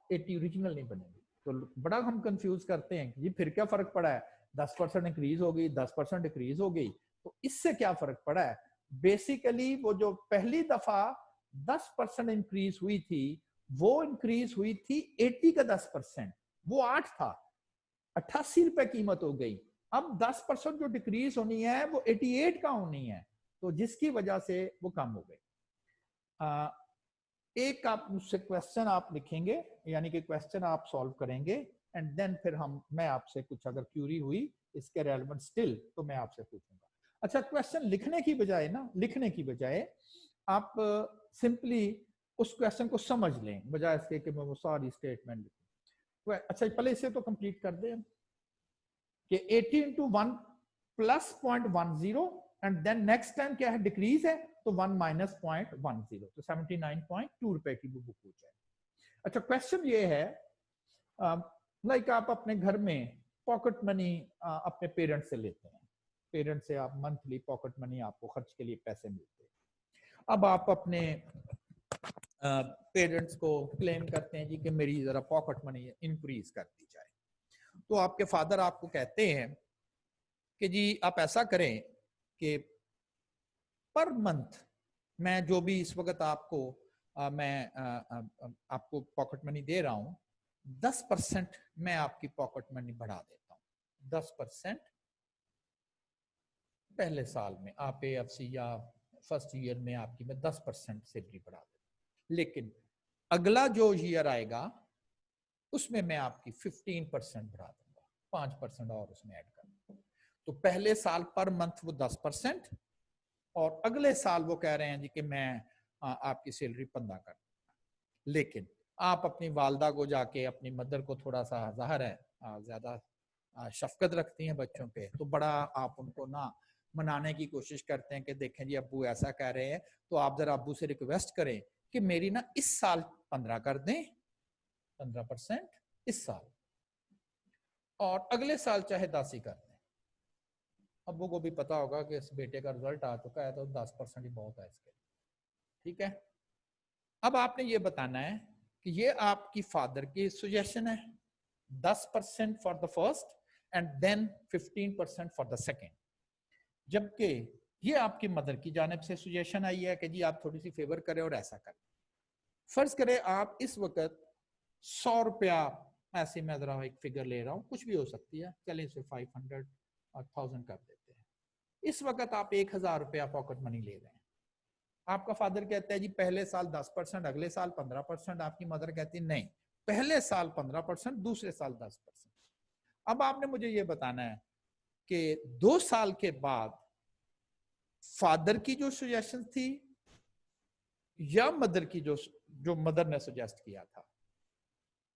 80 ओरिजिनल नहीं बनेगी। तो बड़ा हम कंफ्यूज करते हैं कि जी फिर क्या फर्क पड़ा है, 10% इंक्रीज हो गई 10% डिक्रीज हो गई, तो इससे क्या फर्क पड़ा है? बेसिकली वो जो पहली दफा 10% इंक्रीज हुई थी वो इंक्रीज हुई थी 80 का 10%, वो 8 था, 88 रुपए कीमत हो गई। अब 10% जो डिक्रीज होनी है वो 88 का होनी है, तो जिसकी वजह से वो कम हो गई। एक आप मुझसे क्वेश्चन आप लिखेंगे, यानी कि क्वेश्चन आप सॉल्व करेंगे, एंड देन फिर मैं आपसे कुछ अगर क्यूरी हुई इसके रेलेवेंट स्टिल तो मैं आपसे पूछूंगा। अच्छा, क्वेश्चन लिखने की बजाय ना, लिखने की बजाय आप सिंपली उस क्वेश्चन को समझ लें, बजाय इसके कि मैं वो सारी स्टेटमेंट लिखूं। अच्छा, पहले इसे तो कंप्लीट कर दें कि 80 into 1 plus 0.10 and then next time क्या है, डिक्रीज है, तो 1 माइनस 0.10, तो 79.2 रुपए की बुक हो जाए। अच्छा, क्वेश्चन ये है, लाइक आप अपने घर में पॉकेट मनी अपने पेरेंट्स से लेते हैं, पेरेंट्स से आप मंथली पॉकेट मनी, आपको खर्च के लिए पैसे मिलते हैं। अब आप अपने पेरेंट्स को क्लेम करते हैं जी कि मेरी जरा पॉकेट मनी इंक्रीज कर दी जाए। तो आपके फादर आपको कहते हैं कि जी आप ऐसा करें कि पर मंथ मैं जो भी इस वक्त आपको मैं आपको पॉकेट मनी दे रहा हूं, 10% मैं आपकी पॉकेट मनी बढ़ा देता हूं। 10% पहले साल में आप AFC या फर्स्ट ईयर में आपकी मैं 10% सैलरी बढ़ा देता हूं, लेकिन अगला जो ईयर आएगा उसमें मैं आपकी 15% बढ़ा दूंगा, 5% और उसमें ऐड कर दूंगा। तो पहले साल पर मंथ वो 10%, और अगले साल वो कह रहे हैं जी कि मैं आपकी सैलरी 15 कर दूंगा। लेकिन आप अपनी वालदा को जाके, अपनी मदर को थोड़ा सा ज़ाहिर है ज्यादा शफकत रखती हैं बच्चों पे, तो बड़ा आप उनको ना मनाने की कोशिश करते हैं कि देखें जी अब्बू ऐसा कह रहे हैं, तो आप जरा अब्बू से रिक्वेस्ट करें कि मेरी ना इस साल 15 कर दें, 15% इस साल, और अगले साल चाहे 10 ही कर दें। अब्बू को भी पता होगा कि इस बेटे का रिजल्ट आ चुका है, तो 10% ही बहुत है इसके, ठीक है। अब आपने ये बताना है कि ये आपकी फादर की सजेशन है, 10% for the first and then 15% for the second, जबकि ये आपकी मदर की जानिब से सजेशन आई है कि जी आप थोड़ी सी फेवर करें और ऐसा करें। फर्ज करें आप इस वक्त 100 रुपया, ऐसे मैं जरा एक फिगर ले रहा हूं, कुछ भी हो सकती है, चले इसे 500 और 1000 कर देते हैं। इस वक्त आप 1000 रुपया पॉकेट मनी ले रहे हैं। आपका फादर कहता है जी पहले साल 10%, अगले साल 15%। आपकी मदर कहती है नहीं, पहले साल 15%, दूसरे साल 10%। अब आपने मुझे ये बताना है कि 2 साल के बाद फादर की जो सजेशन थी या मदर की जो मदर ने सजेस्ट किया था,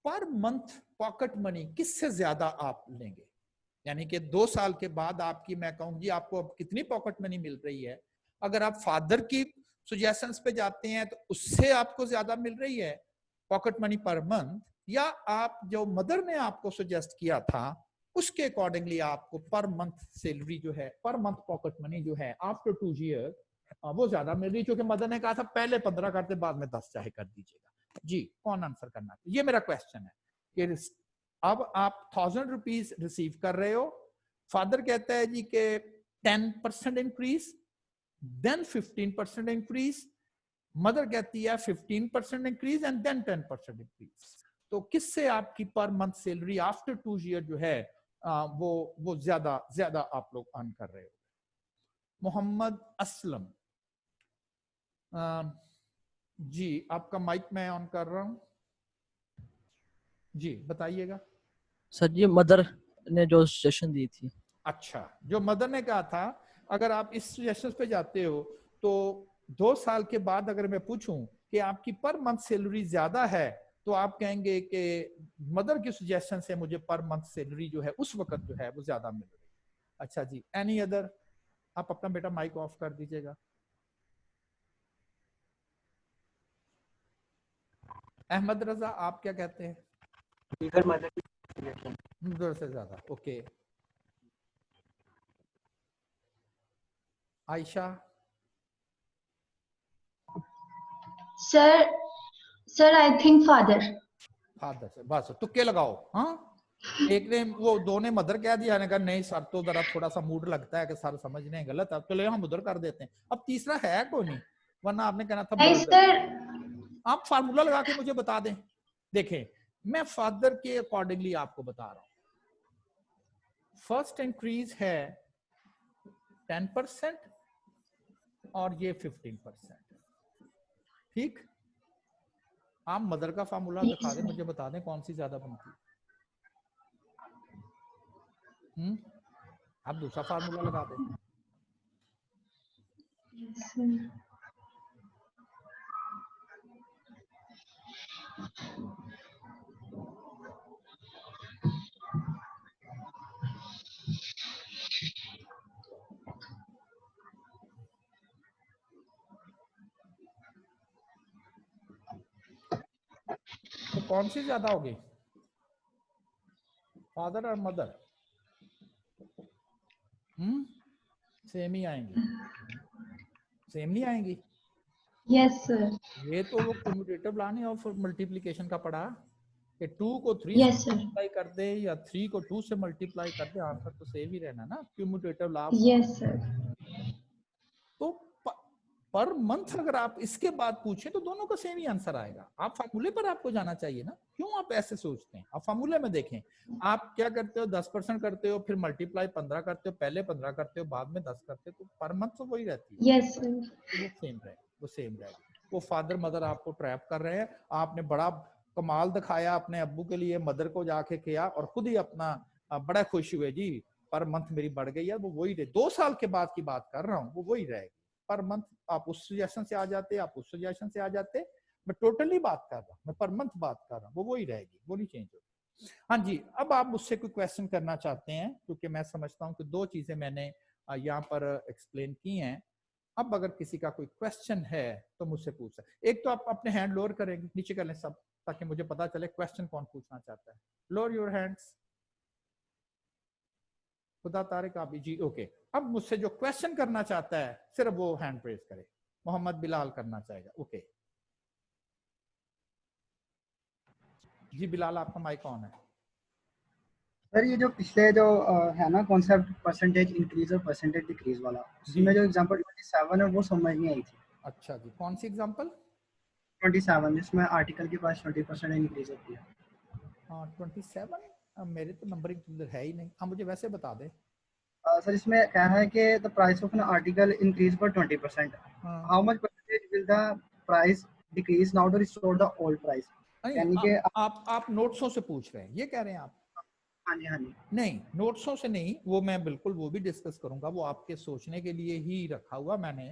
पर मंथ पॉकेट मनी किससे ज्यादा आप लेंगे? यानी कि 2 साल के बाद आपकी, मैं कहूँ जी आपको अब कितनी पॉकेट मनी मिल रही है, अगर आप फादर की सजेशंस पे जाते हैं तो उससे आपको ज्यादा मिल रही है पॉकेट मनी पर मंथ, या आप जो मदर ने आपको सजेस्ट किया था उसके अकॉर्डिंगली आपको पर मंथ सैलरी जो है, पर मंथ पॉकेट मनी जो है आफ्टर 2 ईयर वो ज्यादा मिल रही, क्योंकि मदर ने कहा था पहले 15 करते बाद में 10 चाहे कर दीजिएगा। जी कौन आंसर करना? ये मेरा क्वेश्चन है कि अब आप 1000 रुपीज रिसीव कर रहे हो, फादर कहता है जी के 10% इंक्रीज, देन 15% इंक्रीज, मदर कहती है 15% इंक्रीज एंड देन 10% इंक्रीज। तो किससे आपकी per month salary after 2 year जो है वो ज्यादा ज्यादा आप लोग अर्न कर रहे हो? मोहम्मद असलम, जी आपका माइक मैं ऑन कर रहा हूं, जी बताइएगा। सर ये मदर ने जो सजेशन दी थी। अच्छा, जो मदर ने कहा था, अगर आप इस सजेशन पे जाते हो तो 2 साल के बाद अगर मैं पूछूं कि आपकी पर मंथ सैलरी ज्यादा है, तो आप कहेंगे कि मदर की सजेशन से मुझे पर मंथ सैलरी जो है उस वक्त जो है वो ज्यादा मिल रही है। अच्छा जी, एनी अदर? आप अपना बेटा माइक ऑफ कर दीजिएगा। अहमद रजा, आप क्या कहते हैं? मदर से ज्यादा, okay. Ayesha? Sir I think father. Father से, बस तुक्के लगाओ। हाँ, एक ने वो दो ने मदर कह दिया, ने कहा नहीं सर, तो जरा थोड़ा सा मूड लगता है कि सर समझ रहे हैं गलत, अब चलो हम उधर कर देते हैं। अब तीसरा है कोई नहीं, वरना आपने कहना था नहीं ब्रदर। सर, आप फार्मूला लगा के मुझे बता दें। देखें, मैं फादर के अकॉर्डिंगली आपको बता रहा हूं। फर्स्ट इंक्रीज है 10% और ये 15%, ठीक। आप मदर का फार्मूला दिखा दें, मुझे बता दें कौन सी ज्यादा बनती। आप दूसरा फार्मूला लगा दें। sir. तो कौन सी ज्यादा होगी, फादर और मदर? सेम ही आएंगी, सेम नहीं आएंगी। Yes, sir. ये तो वो क्यूमुलेटिव लाने और मल्टीप्लिकेशन का पढ़ा कि 2 को 3 से Yes, sir. मल्टीप्लाई कर दे या 3 को 2 से मल्टीप्लाई कर दे, आंसर तो सेम ही रहना ना, क्यूमुलेटिव ला। Yes, sir. तो पर मंथ अगर आप इसके बाद पूछें तो दोनों का सेम ही आंसर आएगा। आप फार्मूले पर आपको जाना चाहिए ना, क्यों आप ऐसे सोचते हैं? आप फार्मूले में देखें, आप क्या करते हो, 10% करते हो, फिर मल्टीप्लाई 15 करते हो, पहले 15 करते हो, बाद में 10 करते हो, तो पर मंथ तो वही रहती है। Yes, sir. तो वो सेम रहेगा, वो सेम रहेगा। वो फादर मदर आपको ट्रैप कर रहे हैं। आपने बड़ा कमाल दिखाया अपने अब्बू के लिए, मदर को जाके किया और खुद ही अपना बड़ा खुश हुए जी पर मंथ मेरी बढ़ गई है। वो वही रहे, 2 साल के बाद की बात कर रहा हूँ, वो वही रहेगी पर मंथ। आप उस सजेशन से आ जाते, आप उस सजेशन से आ जाते, मैं टोटली बात कर रहा हूँ, मैं पर मंथ बात कर रहा हूँ, वो वही रहेगी, वो नहीं चेंज होगी। हाँ जी, अब आप मुझसे कोई क्वेश्चन करना चाहते हैं, क्योंकि मैं समझता हूँ कि 2 चीजें मैंने यहाँ पर एक्सप्लेन की हैं। अब अगर किसी का कोई क्वेश्चन है तो मुझसे पूछ सकते। एक तो आप अपने हैंड लोअर करेंगे, नीचे कर लें सब, ताकि मुझे पता चले क्वेश्चन कौन पूछना चाहता है। Lower your hands. खुदा तारिक आप जी, ओके। अब मुझसे जो क्वेश्चन करना चाहता है सिर्फ वो हैंड प्रेस करे। मोहम्मद बिलाल करना चाहेगा, ओके जी। बिलाल आपका माइक ऑन है। सर ये जो पिछले जो है ना कॉन्सेप्ट परसेंटेज इंक्रीज और परसेंटेज डिक्रीज वाला, उसमें जो एग्जांपल 27 है वो समझ नहीं आई थी। अच्छा जी, कौन सी एग्जांपल? 27 जिसमें आर्टिकल के पास 20% इंक्रीज होती है। हाँ 27, मेरे तो नंबरिंग है ही नहीं। हाँ मुझे वैसे बता दे। सर इसमें क्या है कि the price of an article increase by 20%, how much percentage will the price decrease now to restore the old price. यानी कि आप नोट्सों से पूछ रहे हैं, ये कह रहे हैं आप? हाँ जी, हाँ जी। नहीं, नोट्सों से नहीं, वो मैं बिल्कुल वो भी डिस्कस करूंगा, वो आपके सोचने के लिए ही रखा हुआ मैंने,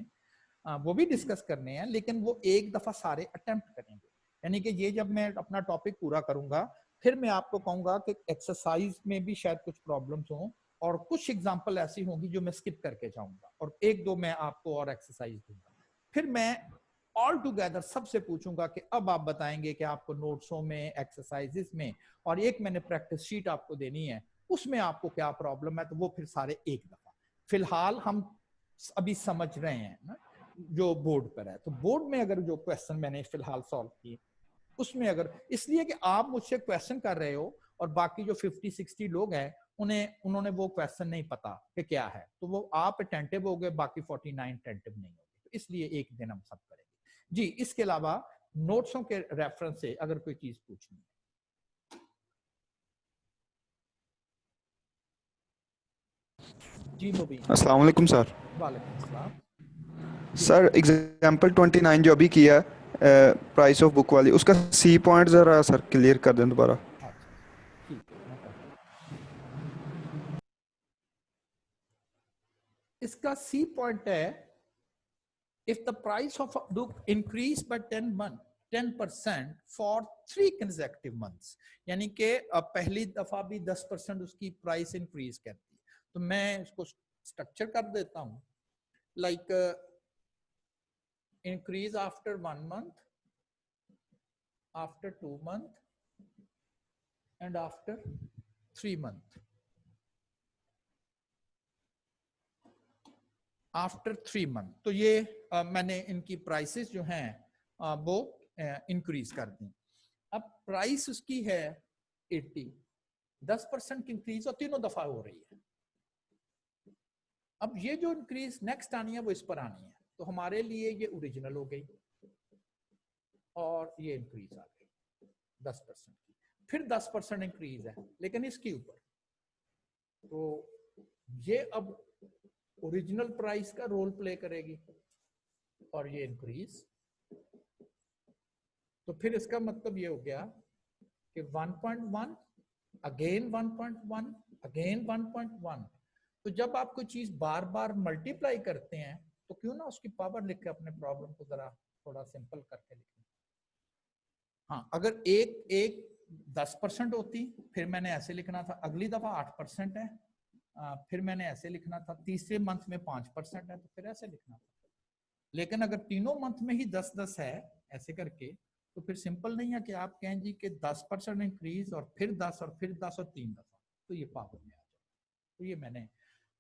वो भी डिस्कस करने हैं, लेकिन वो एक दफा सारे अटेम्प्ट करेंगे। यानी कि ये जब मैं अपना टॉपिक पूरा करूंगा फिर मैं आपको कहूंगा कि एक्सरसाइज में भी शायद कुछ प्रॉब्लम्स हों और कुछ एग्जांपल ऐसी होंगी जो मैं स्किप करके जाऊंगा और 1-2 मैं आपको और एक्सरसाइज दूंगा। फिर मैं ऑल टुगेदर सबसे पूछूंगा कि अब आप बताएंगे कि आपको नोट्सों में, एक्सरसाइजेस में, और एक मैंने प्रैक्टिस शीट आपको देनी है, उसमें आपको क्या प्रॉब्लम है, तो वो फिर सारे एक दफा। फिलहाल हम अभी समझ रहे हैं ना जो बोर्ड पर है, तो बोर्ड में अगर जो क्वेश्चन मैंने फिलहाल सॉल्व किए उसमें अगर, इसलिए कि आप मुझसे क्वेश्चन कर रहे हो और बाकी जो 50-60 लोग हैं उन्होंने वो क्वेश्चन नहीं पता कि क्या है, तो वो आप अटेंटिव हो गए, बाकी 49 अटेंटिव नहीं हो गए, तो इसलिए एक दिन हम सब करेंगे जी। इसके अलावा नोट्सों के रेफरेंस से अगर कोई चीज पूछनी है। जी मुबीन। अस्सलाम वालेकुम सर। वालेकुम सलाम। सर एग्जांपल 29 जो अभी किया प्राइस ऑफ बुक वाली, उसका सी पॉइंट जरा सर क्लियर कर दें दोबारा। अच्छा ठीक है, मैं करता हूं। इसका सी पॉइंट है, if the price of a book increase by 10% for 3 consecutive months, यानी कि पहली दफा भी 10% उसकी प्राइस इंक्रीज करती है, तो मैं इसको स्ट्रक्चर कर देता हूं like increase after 1 month, after 2 month and after 3 month। After 3 month, तो ये मैंने इनकी प्राइसेस जो हैं वो इंक्रीज कर दी। अब प्राइस उसकी है 80, 10% की इंक्रीज और तीनों दफा हो रही है। अब ये जो इंक्रीज नेक्स्ट आनी है वो इस पर आनी है, तो हमारे लिए ये ओरिजिनल हो गई और ये इंक्रीज आ गई 10% की, फिर 10% इंक्रीज है लेकिन इसके ऊपर, तो ये अब ओरिजिनल प्राइस का रोल प्ले करेगी और ये इंक्रीज, तो फिर इसका मतलब ये हो गया कि 1.1 अगेन 1.1 अगेन 1.1। तो जब आप कोई चीज बार बार मल्टीप्लाई करते हैं तो क्यों ना उसकी पावर लिख के अपने प्रॉब्लम को जरा थोड़ा सिंपल करके लिखें। हाँ, अगर एक 10% होती फिर मैंने ऐसे लिखना था, अगली दफा 8% है, फिर मैंने ऐसे लिखना था, तीसरे मंथ में 5% है तो फिर ऐसे लिखना था। लेकिन अगर तीनों मंथ में ही 10-10 है ऐसे करके, तो फिर सिंपल नहीं है कि आप कहें जी कि 10% इंक्रीज और फिर 10 और फिर 10 और 3 दफा, तो ये पावर में आ जाए। तो ये मैंने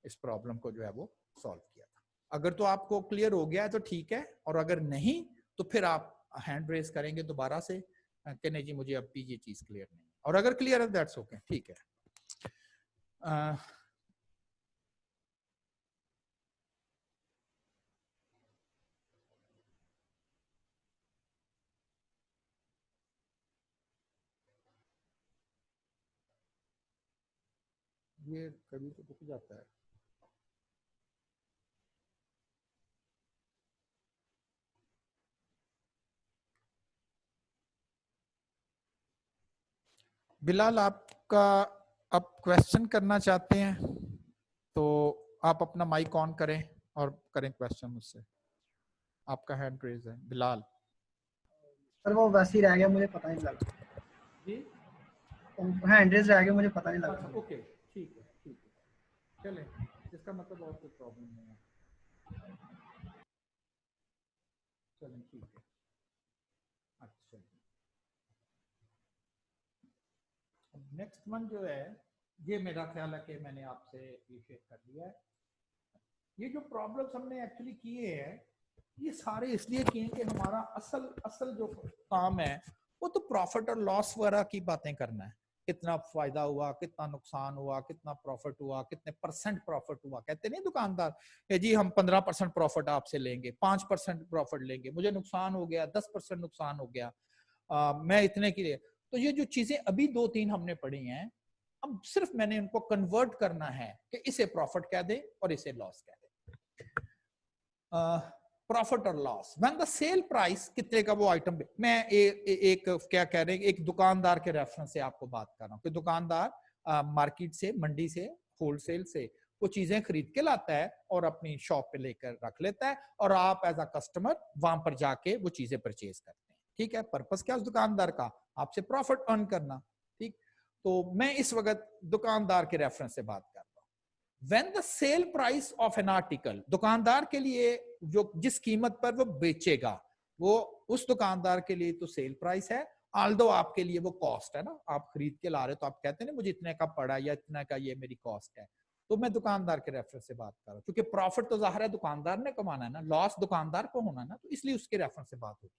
इस प्रॉब्लम को जो है वो सॉल्व किया था। अगर तो आपको क्लियर हो गया है तो ठीक है, और अगर नहीं तो फिर आप हैंड रेस करेंगे दोबारा से कि नहीं जी मुझे अब भी ये चीज क्लियर नहीं है, और अगर क्लियर है दैट्स ओके, ठीक है। ये कभी तो रुक जाता है। बिलाल, आपका आप क्वेश्चन करना चाहते हैं तो आप अपना माइक ऑन करें और करें क्वेश्चन मुझसे। आपका हैंड रेज है बिलाल। सर वो वैसे ही रह गया, मुझे पता नहीं लगा जी, हैंड रेज रह गया, मुझे पता नहीं अच्छा लगा। ओके, ठीक है ठीक है, चलें, इसका मतलब और कोई प्रॉब्लम नहीं है। चलें ठीक है, अच्छा। अब नेक्स्ट वन जो है, ये मेरा ख्याल है कि मैंने आपसे ये शेयर कर दिया है। ये जो प्रॉब्लम्स हमने एक्चुअली किए हैं, ये सारे इसलिए किए कि हमारा असल जो काम है वो तो प्रॉफिट और लॉस वगैरह की बातें करना है। कितना फायदा हुआ, कितना नुकसान हुआ, कितना प्रॉफिट हुआ, कितने परसेंट प्रॉफिट हुआ। कहते नहीं दुकानदार कि जी हम 15% प्रॉफिट आपसे लेंगे, 5% प्रॉफिट लेंगे, मुझे नुकसान हो गया, 10% नुकसान हो गया, मैं इतने के लिए। तो ये जो चीजें अभी 2-3 हमने पढ़ी हैं, अब सिर्फ मैंने इनको कन्वर्ट करना है कि इसे प्रॉफिट कह दे और इसे लॉस कह दे। प्रॉफिट और loss, when the sale price, कितने का वो आइटम, मैं एक क्या कह रहे हैं, एक दुकानदार के रेफरेंस से आपको बात कर रहा हूँ कि दुकानदार मार्केट से, मंडी से, होलसेल से वो चीजें खरीद के लाता है और अपनी शॉप पे लेकर रख लेता है, और आप एज अ कस्टमर वहां पर जाके वो चीजें परचेज करते हैं। ठीक है, पर्पस क्या उस दुकानदार का, आपसे प्रॉफिट अर्न करना। ठीक, तो मैं इस वक्त दुकानदार के रेफरेंस से बात कर रहा हूँ। When the sale price of an article, दुकानदार के लिए जो जिस कीमत पर वो बेचेगा, वो उस दुकानदार के लिए तो सेल प्राइस है, आल्दो आपके लिए वो कॉस्ट है ना, आप खरीद के ला रहे हो तो आप कहते हैं ना मुझे इतने का पड़ा या इतना का ये मेरी कॉस्ट है। तो मैं दुकानदार के रेफरेंस से बात कर रहा हूँ, क्योंकि प्रॉफिट तो जाहिर है दुकानदार ने कमाना है ना, लॉस दुकानदार को होना है ना, तो इसलिए उसके रेफरेंस से बात होगी।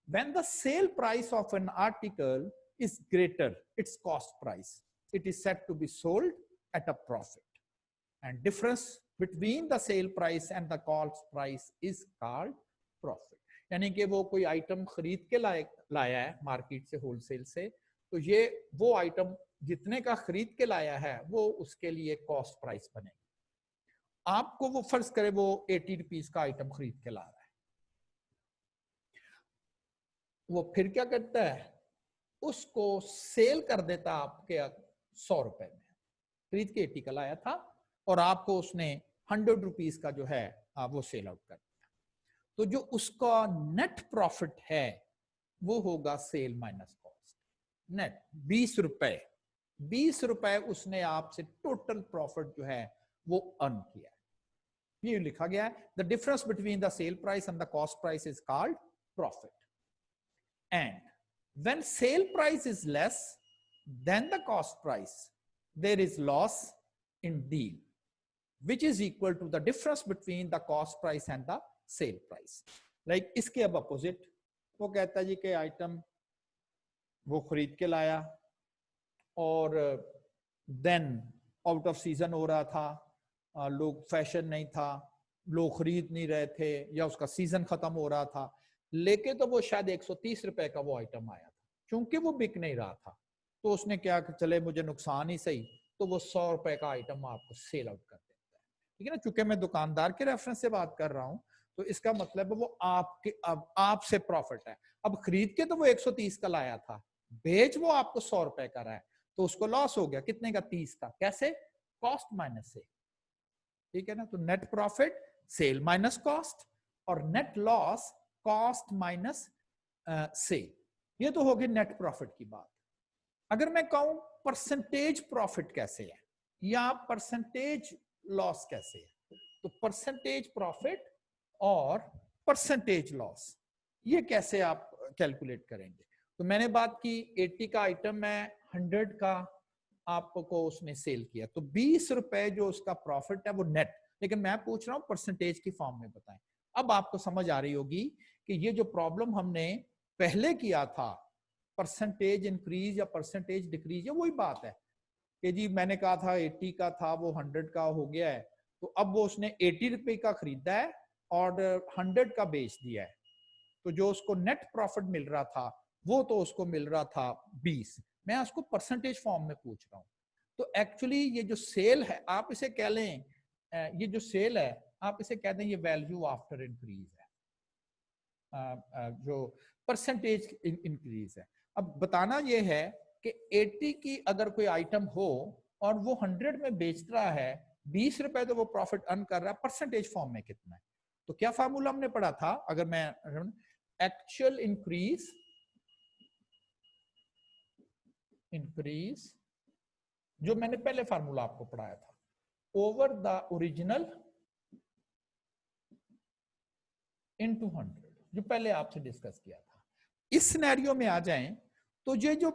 When the sale price of an article is greater its cost price, it is said to be sold at a profit. And difference between the sale price and the cost price is called profit. यानी कि वो कोई item खरीद के लाया है market से, wholesale से, तो ये वो आइटम जितने का खरीद के लाया है वो उसके लिए कॉस्ट प्राइस बनेगी। आपको वो फर्ज करे वो 80 रुपीज का आइटम खरीद के ला रहा है, वो फिर क्या करता है, उसको सेल कर देता आपके 100 रुपए में। खरीद के 80 का लाया था और आपको उसने 100 रुपीज का जो है वो सेल आउट कर दिया, तो जो उसका नेट प्रॉफिट है वो होगा सेल माइनस कॉस्ट। नेट 20 रुपए, 20 रुपए उसने आपसे टोटल प्रॉफिट जो है वो अर्न किया है। ये लिखा गया है, the difference between the sale price and the cost price is called profit, and when sale price is less than the cost price there is loss in deal, which is equal to the difference between the cost price and the sale price. Like इसके अब opposite, वो कहता है जी कि item वो खरीद के लाया और देन आउट ऑफ सीजन हो रहा था, लोग फैशन नहीं था, लोग खरीद नहीं रहे थे, या उसका सीजन खत्म हो रहा था, लेके तो वो शायद 130 रुपए का वो आइटम आया था, क्योंकि वो बिक नहीं रहा था तो उसने क्या, चले मुझे नुकसान ही सही, तो वो 100 रुपए का आइटम आपको सेल आउट कर देता है। ठीक है ना, चूंकि मैं दुकानदार के रेफरेंस से बात कर रहा हूं तो इसका मतलब है वो आपके, अब आपसे प्रॉफिट है। अब खरीद के तो वो 130 का लाया था, बेच वो आपको 100 रुपए का रहा है, तो उसको लॉस हो गया, कितने का, 30 का। कैसे, कॉस्ट माइनस से। ठीक है ना, तो net profit sale minus cost, और net loss cost minus sale. ये तो होगी नेट प्रॉफिट की बात। अगर मैं कहूं परसेंटेज प्रॉफिट कैसे है या परसेंटेज लॉस कैसे है, तो परसेंटेज प्रॉफिट और परसेंटेज लॉस ये कैसे आप कैलकुलेट करेंगे? तो मैंने बात की 80 का आइटम है, 100 का आपको उसने सेल किया, तो 20 रुपए जो उसका प्रॉफिट है वो नेट, लेकिन मैं पूछ रहा हूं परसेंटेज की फॉर्म में बताएं। अब आपको समझ आ रही होगी कि ये जो प्रॉब्लम हमने पहले किया था, परसेंटेज इंक्रीज या परसेंटेज डिक्रीज, ये वही बात है कि जी मैंने कहा था 80 का था वो 100 का हो गया है, तो अब वो उसने 80 रुपए का खरीदा है और 100 का बेच दिया है, तो जो उसको नेट प्रॉफिट मिल रहा था वो तो उसको मिल रहा था 20। मैं उसको परसेंटेज फॉर्म में पूछ रहा हूं। तो एक्चुअली ये जो सेल है, आप इसे कह लें, ये जो सेल है आप इसे कह दें ये वैल्यू आफ्टर इंक्रीज है, जो परसेंटेज इंक्रीज है। अब बताना ये है कि 80 की अगर कोई आइटम हो और वो 100 में बेच रहा है, 20 रुपए तो वो प्रॉफिट अर्न कर रहा है, परसेंटेज फॉर्म में कितना है? तो क्या फार्मूला हमने पढ़ा था? अगर मैं एक्चुअल इंक्रीज जो मैंने पहले फार्मूला आपको पढ़ाया था, ओवर द ओरिजिनल इनटू 100, जो पहले आपसे डिस्कस किया था। इस सिनेरियो में आ जाएं तो ये जो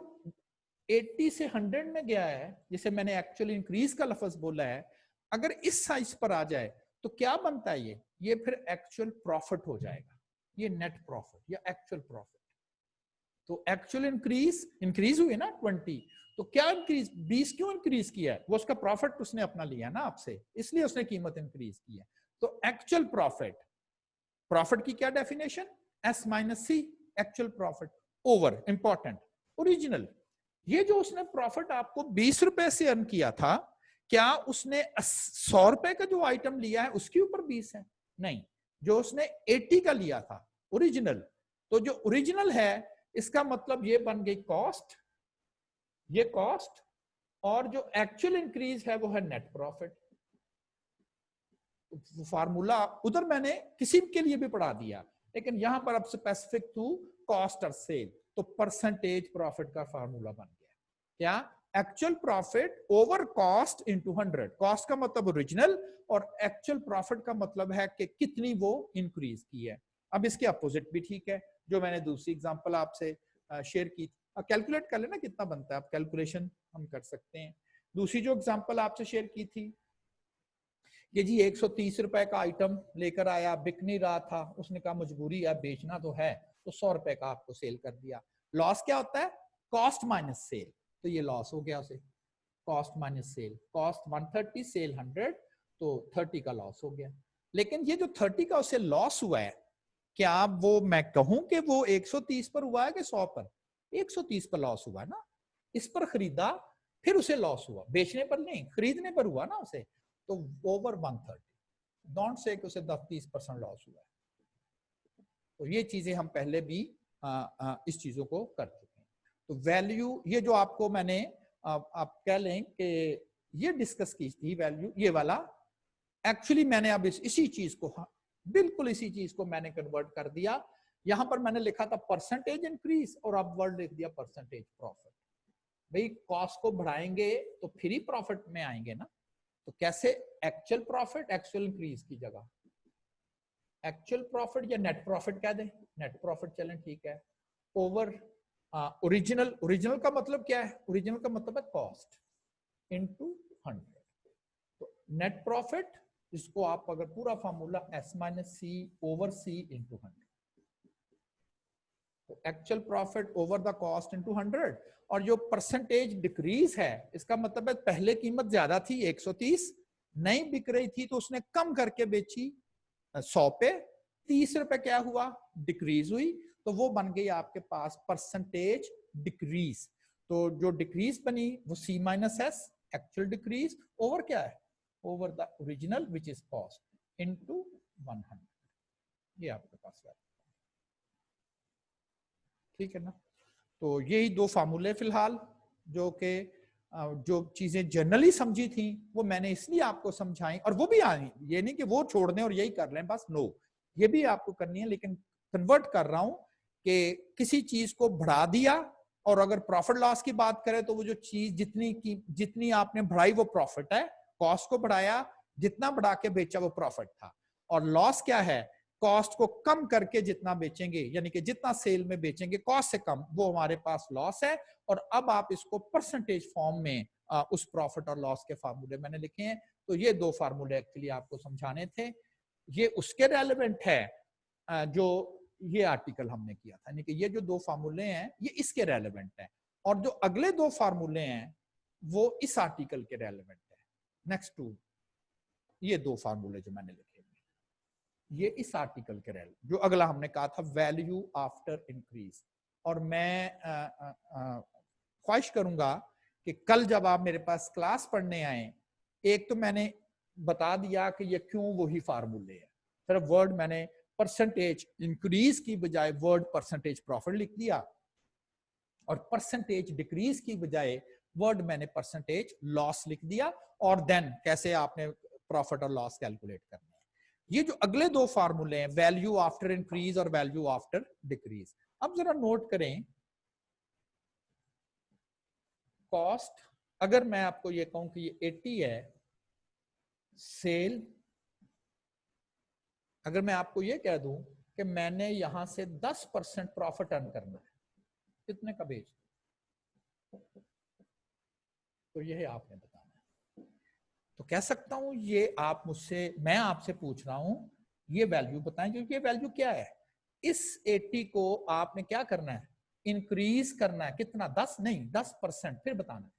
80 से 100 में गया है, जिसे मैंने एक्चुअल इंक्रीज का लफ्ज बोला है, अगर इस साइज पर आ जाए तो क्या बनता है? ये फिर एक्चुअल प्रॉफिट हो जाएगा, ये नेट प्रॉफिट या एक्चुअल प्रॉफिट। तो एक्चुअल इंक्रीज हुई ना 20, तो क्या इंक्रीज 20 क्यों इंक्रीज किया है? वो उसका प्रॉफिट उसने अपना लिया ना आपसे, इसलिए उसने कीमत इंक्रीज की है। तो एक्चुअल प्रॉफिट की क्या definition? S minus C, actual profit over important original. ये जो उसने प्रॉफिट आपको 20 रुपए से अर्न किया था, क्या उसने 100 रुपए का जो आइटम लिया है उसके ऊपर 20 है? नहीं, जो उसने 80 का लिया था ओरिजिनल, तो जो ओरिजिनल है इसका मतलब ये बन गई कॉस्ट, ये कॉस्ट, और जो एक्चुअल इंक्रीज है वो है नेट प्रॉफिट। फार्मूला उधर मैंने किसी के लिए भी पढ़ा दिया, लेकिन यहां पर अब स्पेसिफिक टू कॉस्ट और सेल, तो परसेंटेज प्रॉफिट का फार्मूला बन गया। क्या? Actual profit over cost into 100। Cost का मतलब ओरिजिनल और एक्चुअल प्रॉफिट का मतलब है कि कितनी वो इंक्रीज की है। अब इसके अपोजिट भी ठीक है, जो मैंने दूसरी एग्जांपल आपसे शेयर की, कैलकुलेट कर लेना कितना बनता है, आप कैलकुलेशन हम कर सकते हैं। दूसरी जो एग्जांपल आपसे शेयर की थी, ये जी 130 रुपए का आइटम लेकर आया, बिक नहीं रहा था, उसने कहा मजबूरी है बेचना तो है, तो 100 रुपए का आपको सेल कर दिया। लॉस क्या होता है? कॉस्ट माइनस सेल, तो ये लॉस हो गया उसे, cost minus sale, cost 130 sale 100, तो 30 का लॉस हो गया। लेकिन ये जो 30 का उसे लॉस हुआ है, क्या वो मैं कहूं कि वो 130 पर हुआ है कि 100 पर? 130 पर लॉस हुआ है ना, इस पर खरीदा फिर उसे लॉस हुआ, बेचने पर नहीं खरीदने पर हुआ ना उसे, तो ओवर 130, डोंट से कि उसे 10-30% लॉस हुआ है। तो ये चीजें हम पहले भी इस चीजों को कर चुके हैं। तो वैल्यू, ये जो आपको मैंने आप कह लें कि ये डिस्कस की थी वैल्यू, ये वाला एक्चुअली मैंने अब इसी चीज को, बिल्कुल इसी चीज को मैंने कन्वर्ट कर दिया। यहां पर मैंने लिखा था परसेंटेज इंक्रीज और अब वर्ड लिख दिया परसेंटेज प्रॉफिट। भाई कॉस्ट को बढ़ाएंगे तो फिर ही प्रॉफिट में आएंगे ना, तो कैसे? एक्चुअल प्रॉफिट एक्चुअल इंक्रीज की जगह एक्चुअल प्रॉफिट या नेट प्रॉफिट कह दें, नेट प्रॉफिट चलें ठीक है, ओवर ओरिजिनल। ओरिजिनल का मतलब क्या है? ओरिजिनल का मतलब है कॉस्ट इनटू 100, तो नेट प्रॉफिट, इसको आप अगर पूरा फार्मूला एस माइनस सी ओवर सी इंटू 100, तो actual profit over the cost into 100। और जो परसेंटेज डिक्रीज है, इसका मतलब है पहले कीमत ज्यादा थी 130, नहीं बिक रही थी तो उसने कम करके बेची 100 पे, 30 रुपए क्या हुआ? डिक्रीज हुई, तो वो बन गई आपके पास परसेंटेज डिक्रीज। तो जो डिक्रीज बनी वो C minus S, actual decrease over क्या है? Over the original which is cost into 100। ये आपके पास है, ठीक है ना? तो यही दो फार्मूले फिलहाल जो कि जो चीजें जनरली समझी थी वो मैंने इसलिए आपको समझाई, और वो भी आनी, ये नहीं कि वो छोड़ दें और यही कर लें बस, नो, ये भी आपको करनी है, लेकिन कन्वर्ट कर रहा हूं कि किसी चीज को बढ़ा दिया, और अगर प्रॉफिट लॉस की बात करें तो वो जो चीज जितनी आपने बढ़ाई वो प्रॉफिट है, कॉस्ट को बढ़ाया, जितना बढ़ा के बेचा वो प्रॉफिट था, और लॉस क्या है, कॉस्ट को कम करके जितना बेचेंगे, यानी कि जितना सेल में बेचेंगे कॉस्ट से कम, वो हमारे पास लॉस है। और अब आप इसको परसेंटेज फॉर्म में उस प्रॉफिट और लॉस के फार्मूले मैंने लिखे हैं। तो ये दो फार्मूले एक्चुअली आपको समझाने थे, ये उसके रेलेवेंट है जो ये आर्टिकल हमने किया था, यानी कि ये जो दो फार्मूले हैं ये इसके रेलेवेंट है, और जो अगले दो फार्मूले हैं वो इस आर्टिकल के रेलेवेंट है। नेक्स्ट टू, ये दो फार्मूले जो मैंने लिखे ये इस आर्टिकल के रेलेवेंट, जो अगला हमने कहा था वैल्यू आफ्टर इंक्रीज। और मैं ख्वाहिश करूंगा कि कल जब आप मेरे पास क्लास पढ़ने आए, एक तो मैंने बता दिया कि ये क्यों वही फार्मूले है, सिर्फ वर्ड मैंने परसेंटेज इंक्रीज की बजाय वर्ड परसेंटेज प्रॉफिट लिख दिया, और परसेंटेज डिक्रीज की बजाय वर्ड मैंने परसेंटेज लॉस लिख दिया, और देन कैसे आपने प्रॉफिट और लॉस कैलकुलेट करना है। ये जो अगले दो फार्मूले हैं वैल्यू आफ्टर इंक्रीज और वैल्यू आफ्टर डिक्रीज, अब जरा नोट करें, कॉस्ट, अगर मैं आपको ये कहूं कि ये 80 है, सेल, अगर मैं आपको ये कह दूं कि मैंने यहां से 10% प्रॉफिट अर्न करना है, कितने का बेच, तो ये आपने बताना है। तो कह सकता हूं ये आप मुझसे, मैं आपसे पूछ रहा हूं ये वैल्यू बताएं, क्योंकि ये वैल्यू क्या है, इस 80 को आपने क्या करना है, इंक्रीज करना है, कितना, 10 नहीं 10%, फिर बताना है।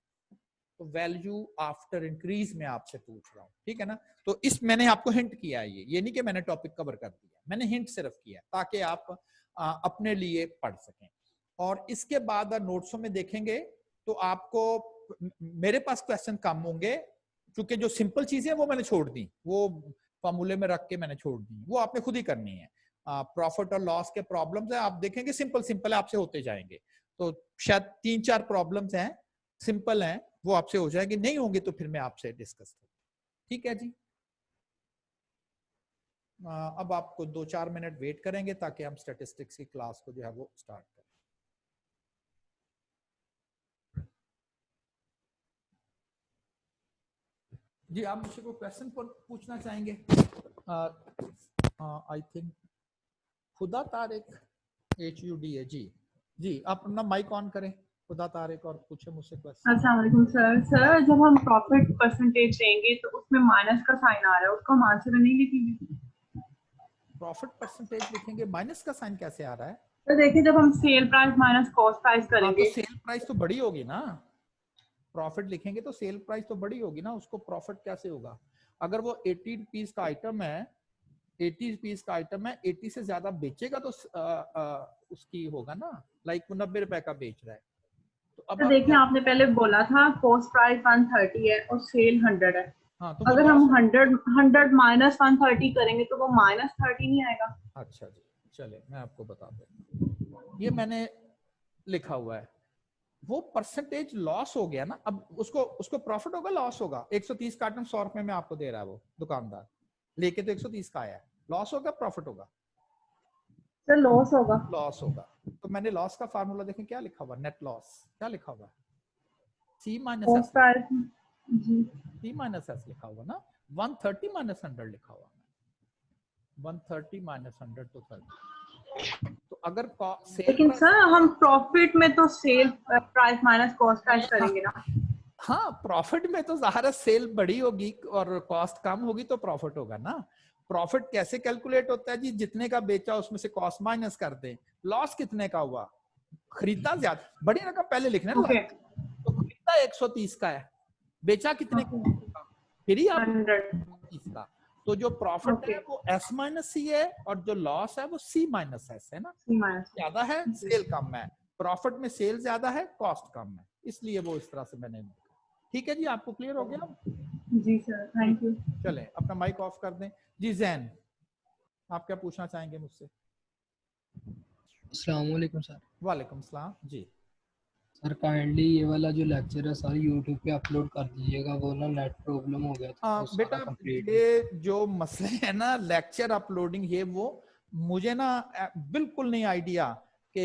तो वैल्यू आफ्टर इंक्रीज में आपसे पूछ रहा हूं, ठीक है ना। तो इस मैंने आपको हिंट किया है, ये नहीं कि मैंने टॉपिक कवर कर दिया, मैंने हिंट सिर्फ किया ताकि आप अपने लिए पढ़ सकें। और इसके बाद नोट्सों में देखेंगे तो आपको, मेरे पास क्वेश्चन कम होंगे, क्योंकि जो सिंपल चीजें वो मैंने छोड़ दी, वो फॉर्मूले में रख के मैंने छोड़ दी, वो आपने खुद ही करनी है। प्रॉफिट और लॉस के प्रॉब्लम्स है, आप देखेंगे सिंपल सिंपल आपसे होते जाएंगे, तो शायद 3-4 प्रॉब्लम्स हैं सिंपल हैं, वो आपसे हो जाएगी, नहीं होंगे तो फिर मैं आपसे डिस्कस करूँ, ठीक है जी। अब आपको 2-4 मिनट वेट करेंगे ताकि हम स्टैटिस्टिक्स की क्लास को जो है वो स्टार्ट करें। जी आप मुझसे कोई क्वेश्चन पूछना चाहेंगे? आई थिंक खुदा तारिक HUDA, जी आप अपना माइक ऑन करें खुदा तारिक और पूछे मुझसे क्वेश्चन। अस्सलाम वालेकुम सर। सर जब हम प्रॉफिट परसेंटेज देंगे तो उसमें माइनस का साइन आ रहा है, उसको हम आंसर में नहीं लिखेंगे? प्रॉफिट परसेंटेज लिखेंगे, माइनस का साइन कैसे आ रहा है? तो देखिए जब हम sale price minus cost price हाँ, तो करेंगे, सेल प्राइस तो बड़ी होगी ना, प्रॉफिट लिखेंगे तो सेल प्राइस तो बड़ी होगी ना, उसको प्रॉफिट कैसे होगा? अगर वो 80 रुपीज का आइटम है, 80 रुपीज का आइटम है, 80 से ज्यादा बेचेगा तो उसकी होगा ना, लाइक वो 90 रुपए का बेच रहा है। तो अब तो देखिए आपने पहले बोला था कॉस्ट प्राइस 130 है और सेल 100 है। हाँ, तो अगर हम 100 माइनस 130 करेंगे तो वो माइनस 30 नहीं आएगा? अच्छा जी, चले मैं आपको बता दूं, ये मैंने लिखा हुआ है, वो परसेंटेज लॉस हो गया ना, अब उसको प्रॉफिट होगा लॉस होगा? 130 का आइटम 100 रुपए में आपको दे रहा है वो दुकानदार, लेके तो 130 का आया है, लॉस होगा प्रॉफिट होगा? सर लॉस होगा। लॉस होगा। तो मैंने लॉस का फार्मूला देखें क्या लिखा हुआ, नेट लॉस क्या लिखा हुआ, C minus cost S, price जी C माइनस एस लिखा हुआ ना, 130 माइनस 100 लिखा हुआ, 130 माइनस 100 तो 30। तो अगर सेल, लेकिन सर हम प्रॉफिट में तो sale price minus cost price करेंगे ना? हाँ प्रॉफिट में तो ज़ाहिर सेल बड़ी होगी और कॉस्ट कम होगी तो प्रॉफिट होगा ना। प्रॉफिट कैसे कैलकुलेट होता है जी, जितने का बेचा उसमें से कॉस्ट माइनस कर दें, लॉस कितने का हुआ, खरीदा ज्यादा, बड़ी रकम पहले लिखना है, ओके तो खरीदा 130 का है, बेचा कितने का, फिर ही आप 130 का, तो जो प्रॉफिट है वो S माइनस C है और जो लॉस है वो C माइनस S है ना, ज्यादा है सेल कम है, प्रॉफिट में सेल ज्यादा है कॉस्ट कम है, इसलिए वो इस तरह से मैंने, ठीक है जी, आपको क्लियर हो गया? जी सर, थैंक यू। चलें अपना माइक ऑफ कर दें। जी जैन, आप क्या पूछना चाहेंगे मुझसे? अस्सलाम वालेकुम सर। वालेकुम सलाम जी। सर काइंडली ये वाला जो लेक्चर है सर यूट्यूब पे अपलोड कर दीजिएगा, वो ना नेट प्रॉब्लम हो गया था, वो सारा बेटा कंप्लीट ये जो मसले है ना लेक्चर अपलोडिंग, ये वो मुझे ना बिल्कुल नहीं आइडिया कि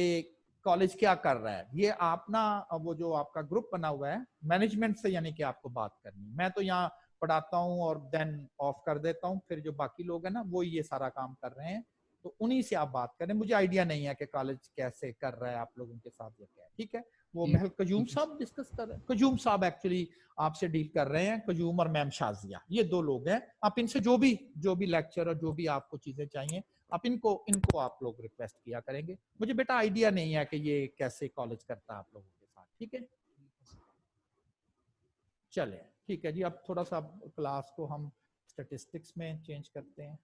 कॉलेज क्या कर रहा है। ये आप ना वो जो आपका ग्रुप बना हुआ है मैनेजमेंट से, यानी कि आपको बात करनी, मैं तो यहाँ पढ़ाता हूँ और देन ऑफ कर देता हूँ, फिर जो बाकी लोग हैं ना वो ये सारा काम कर रहे हैं, तो उन्हीं से आप बात करें। मुझे आइडिया नहीं है कि कॉलेज कैसे कर रहा है आप लोगों के साथ या क्या है, ठीक है। वो महल कजूम साहब डिस्कस कर रहे हैं, कजूम साहब एक्चुअली आपसे डील कर रहे हैं, कजूम और मैम शाजिया, ये दो लोग हैं। आप इनसे जो भी लेक्चर और जो भी आपको चीजें चाहिए आप इनको आप लोग रिक्वेस्ट किया करेंगे। मुझे बेटा आइडिया नहीं है कि ये कैसे कॉलेज करता है आप लोगों के साथ, ठीक है। चले ठीक है जी, अब थोड़ा सा क्लास को हम स्टैटिस्टिक्स में चेंज करते हैं।